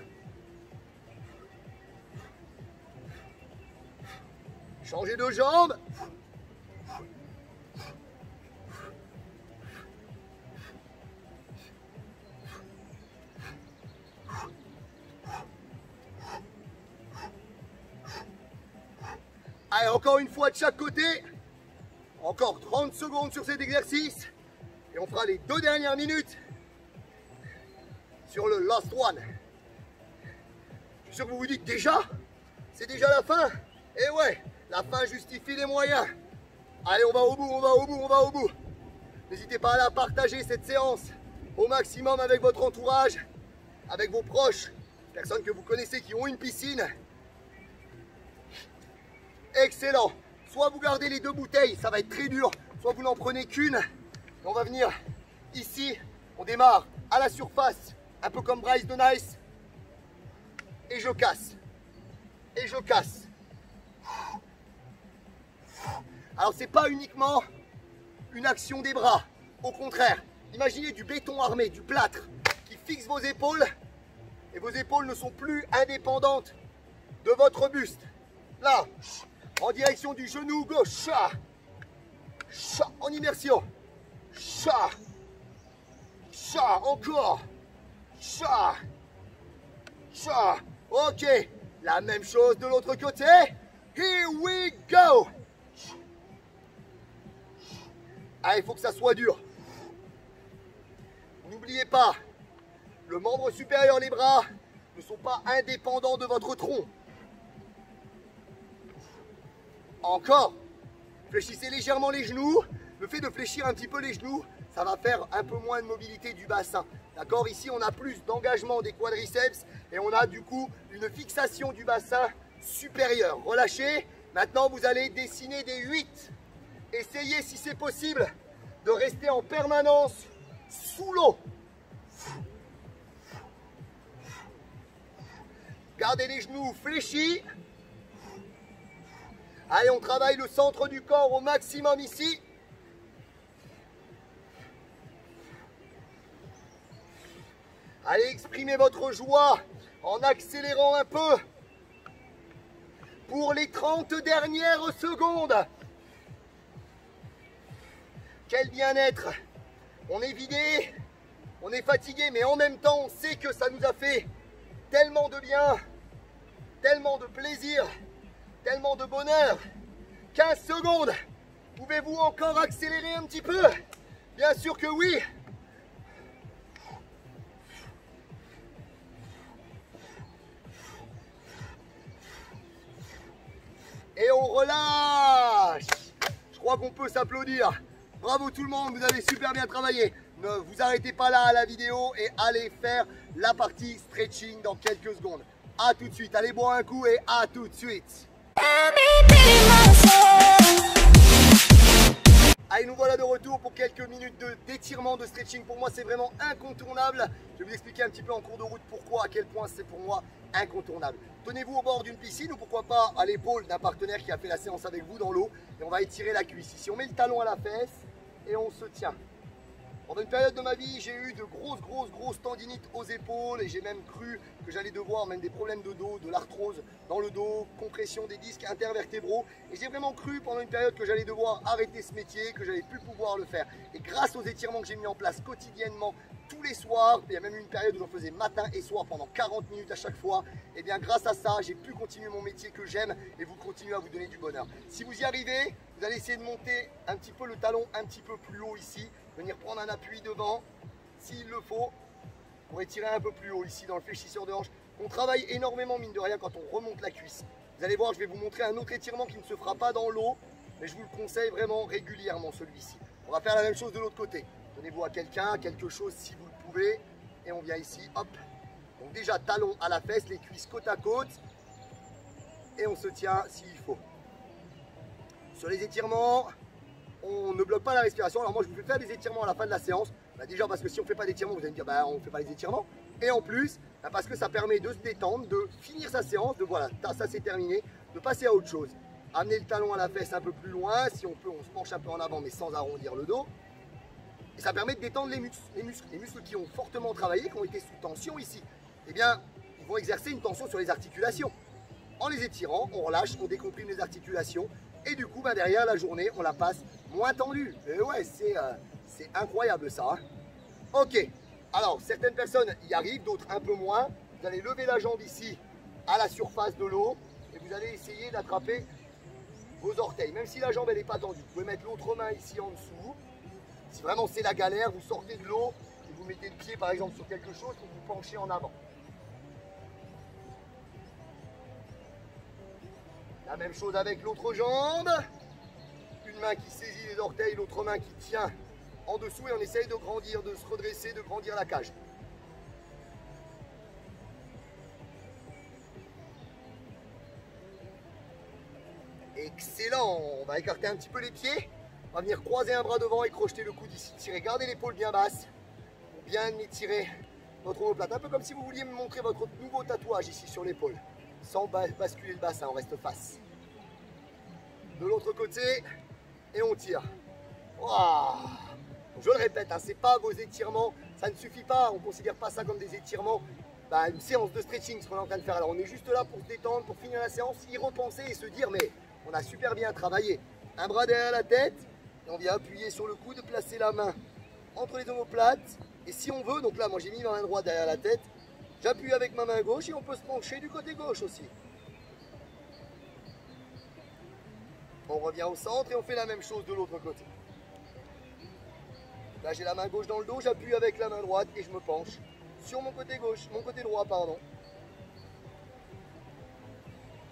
Changez de jambe. Allez, encore une fois de chaque côté. Encore 30 secondes sur cet exercice. Et on fera les 2 dernières minutes sur le last one. Je suis sûr que vous vous dites déjà, c'est déjà la fin. Et ouais, la fin justifie les moyens. Allez, on va au bout, on va au bout, on va au bout. N'hésitez pas à la partager cette séance au maximum avec votre entourage, avec vos proches, personnes que vous connaissez qui ont une piscine. Excellent. Soit vous gardez les 2 bouteilles, ça va être très dur, soit vous n'en prenez qu'une. On va venir ici, on démarre à la surface, un peu comme Bryce de Nice. Et je casse. Et je casse. Alors c'est pas uniquement une action des bras. Au contraire, imaginez du béton armé, du plâtre qui fixe vos épaules. Et vos épaules ne sont plus indépendantes de votre buste. Là, en direction du genou gauche. En immersion. Encore. Ok, la même chose de l'autre côté. Here we go. Ah, il faut que ça soit dur. N'oubliez pas, le membre supérieur, les bras, ne sont pas indépendants de votre tronc. Encore. Fléchissez légèrement les genoux. Le fait de fléchir un petit peu les genoux, ça va faire un peu moins de mobilité du bassin. D'accord? Ici, on a plus d'engagement des quadriceps et on a du coup une fixation du bassin supérieur. Relâchez. Maintenant, vous allez dessiner des 8. Essayez, si c'est possible, de rester en permanence sous l'eau. Gardez les genoux fléchis. Allez, on travaille le centre du corps au maximum ici. Allez, exprimez votre joie en accélérant un peu. Pour les 30 dernières secondes. Quel bien-être. On est vidé, on est fatigué, mais en même temps, on sait que ça nous a fait tellement de bien, tellement de plaisir, tellement de bonheur. 15 secondes. Pouvez-vous encore accélérer un petit peu? Bien sûr que oui. Et on relâche. Je crois qu'on peut s'applaudir. Bravo tout le monde, vous avez super bien travaillé. Ne vous arrêtez pas là à la vidéo et allez faire la partie stretching dans quelques secondes. A tout de suite, allez boire un coup et à tout de suite. Allez, nous voilà de retour pour quelques minutes d'étirement, de stretching. Pour moi, c'est vraiment incontournable. Je vais vous expliquer un petit peu en cours de route pourquoi, à quel point c'est pour moi incontournable. Tenez-vous au bord d'une piscine ou pourquoi pas à l'épaule d'un partenaire qui a fait la séance avec vous dans l'eau et on va étirer la cuisse. Ici, on met le talon à la fesse et on se tient. Pendant une période de ma vie, j'ai eu de grosses tendinites aux épaules et j'ai même cru que j'allais devoir même des problèmes de dos, de l'arthrose dans le dos, compression des disques intervertébraux. Et j'ai vraiment cru pendant une période que j'allais devoir arrêter ce métier, que j'allais plus pouvoir le faire. Et grâce aux étirements que j'ai mis en place quotidiennement, tous les soirs, il y a même eu une période où j'en faisais matin et soir pendant 40 minutes à chaque fois, et bien grâce à ça, j'ai pu continuer mon métier que j'aime et vous continuez à vous donner du bonheur. Si vous y arrivez, vous allez essayer de monter un petit peu le talon un petit peu plus haut ici, venir prendre un appui devant, s'il le faut, pour étirer un peu plus haut ici dans le fléchisseur de hanche. On travaille énormément mine de rien quand on remonte la cuisse. Vous allez voir, je vais vous montrer un autre étirement qui ne se fera pas dans l'eau, mais je vous le conseille vraiment régulièrement celui-ci. On va faire la même chose de l'autre côté. Donnez-vous à quelqu'un, quelque chose si vous le pouvez, et on vient ici, hop. Donc déjà talon à la fesse, les cuisses côte à côte, et on se tient s'il faut. Sur les étirements, on ne bloque pas la respiration. Alors moi je vous fais faire des étirements à la fin de la séance. Déjà parce que si on ne fait pas d'étirements, vous allez me dire on ne fait pas les étirements. Et en plus, parce que ça permet de se détendre, de finir sa séance, de voilà, ça c'est terminé, de passer à autre chose. Amener le talon à la fesse un peu plus loin, si on peut, on se penche un peu en avant mais sans arrondir le dos. Et ça permet de détendre les muscles qui ont fortement travaillé, qui ont été sous tension ici. Eh bien, ils vont exercer une tension sur les articulations. En les étirant, on relâche, on décomprime les articulations. Et du coup, derrière la journée, on la passe moins tendue. Et ouais, c'est incroyable ça. Hein. Ok, alors certaines personnes y arrivent, d'autres un peu moins. Vous allez lever la jambe ici à la surface de l'eau et vous allez essayer d'attraper vos orteils. Même si la jambe n'est pas tendue, vous pouvez mettre l'autre main ici en dessous. Si vraiment c'est la galère, vous sortez de l'eau et vous mettez le pied par exemple sur quelque chose pour vous pencher en avant. La même chose avec l'autre jambe. Une main qui saisit les orteils, l'autre main qui tient en dessous et on essaye de grandir, de se redresser, de grandir la cage. Et Excellent. On va écarter un petit peu les pieds. On va venir croiser un bras devant et crocheter le coude ici. Tirez, gardez l'épaule bien basse. Bien étirer votre omoplate. Un peu comme si vous vouliez me montrer votre nouveau tatouage ici sur l'épaule. Sans basculer le bassin, on reste face. De l'autre côté, et on tire. Wow. Je le répète, hein, c'est pas vos étirements, ça ne suffit pas, on ne considère pas ça comme des étirements. Une séance de stretching, ce qu'on est en train de faire. Alors on est juste là pour se détendre, pour finir la séance, y repenser et se dire mais on a super bien travaillé. Un bras derrière la tête, et on vient appuyer sur le coude, placer la main entre les omoplates. Et si on veut, donc là moi j'ai mis ma main droite derrière la tête, j'appuie avec ma main gauche et on peut se pencher du côté gauche aussi. On revient au centre et on fait la même chose de l'autre côté. Là j'ai la main gauche dans le dos, j'appuie avec la main droite et je me penche sur mon côté gauche, mon côté droit pardon.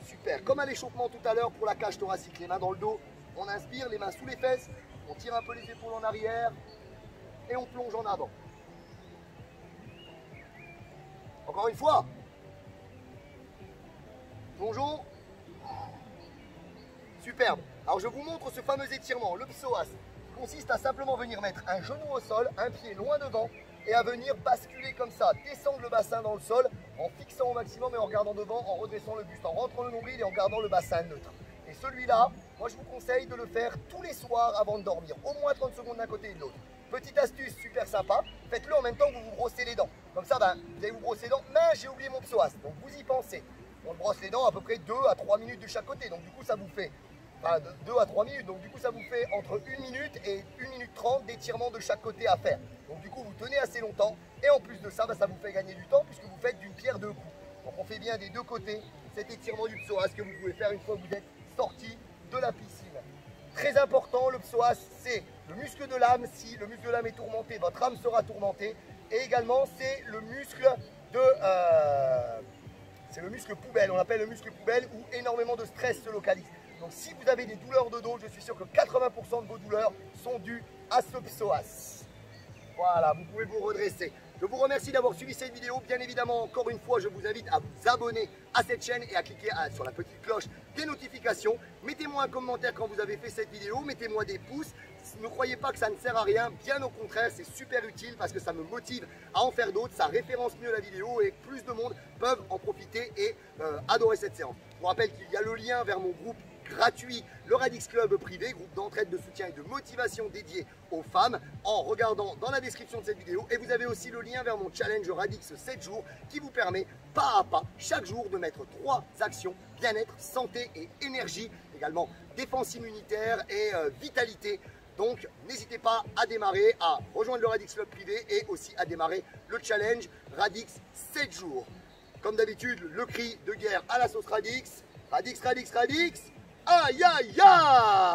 Super, comme à l'échauffement tout à l'heure pour la cage thoracique, les mains dans le dos, on inspire, les mains sous les fesses, on tire un peu les épaules en arrière et on plonge en avant. Encore une fois. Plongeons. Superbe. Alors je vous montre ce fameux étirement, le psoas, qui consiste à simplement venir mettre un genou au sol, un pied loin devant et à venir basculer comme ça, descendre le bassin dans le sol en fixant au maximum et en regardant devant, en redressant le buste, en rentrant le nombril et en gardant le bassin neutre. Et celui-là, moi je vous conseille de le faire tous les soirs avant de dormir, au moins 30 secondes d'un côté et de l'autre. Petite astuce super sympa, faites-le en même temps que vous vous brossez les dents. Comme ça, vous allez vous brosser les dents, mais j'ai oublié mon psoas, donc vous y pensez. On brosse les dents à peu près 2 à 3 minutes de chaque côté, donc du coup ça vous fait 2 à 3 minutes, donc du coup ça vous fait entre 1 minute et 1 minute 30 d'étirement de chaque côté à faire. Donc du coup vous tenez assez longtemps et en plus de ça, ça vous fait gagner du temps puisque vous faites d'une pierre deux coups. Donc on fait bien des deux côtés cet étirement du psoas que vous pouvez faire une fois que vous êtes sorti de la piscine. Très important, le psoas c'est le muscle de l'âme. Si le muscle de l'âme est tourmenté, votre âme sera tourmentée. Et également c'est le muscle de... c'est le muscle poubelle, on l'appelle le muscle poubelle où énormément de stress se localise. Donc si vous avez des douleurs de dos, je suis sûr que 80% de vos douleurs sont dues à ce psoas. Voilà, vous pouvez vous redresser. Je vous remercie d'avoir suivi cette vidéo. Bien évidemment, encore une fois, je vous invite à vous abonner à cette chaîne et à cliquer sur la petite cloche des notifications. Mettez-moi un commentaire quand vous avez fait cette vidéo, mettez-moi des pouces. Ne croyez pas que ça ne sert à rien, bien au contraire, c'est super utile parce que ça me motive à en faire d'autres, ça référence mieux la vidéo et plus de monde peuvent en profiter et adorer cette séance. Je vous rappelle qu'il y a le lien vers mon groupe gratuit, le Radix Club privé, groupe d'entraide, de soutien et de motivation dédié aux femmes, en regardant dans la description de cette vidéo. Et vous avez aussi le lien vers mon challenge Radix 7 jours qui vous permet pas à pas, chaque jour, de mettre 3 actions: bien-être, santé et énergie, également défense immunitaire et vitalité. Donc n'hésitez pas à démarrer, à rejoindre le Radix Club privé et aussi à démarrer le challenge Radix 7 jours. Comme d'habitude, le cri de guerre à la sauce Radix. Radix, Radix, Radix. Aïe, aïe, aïe!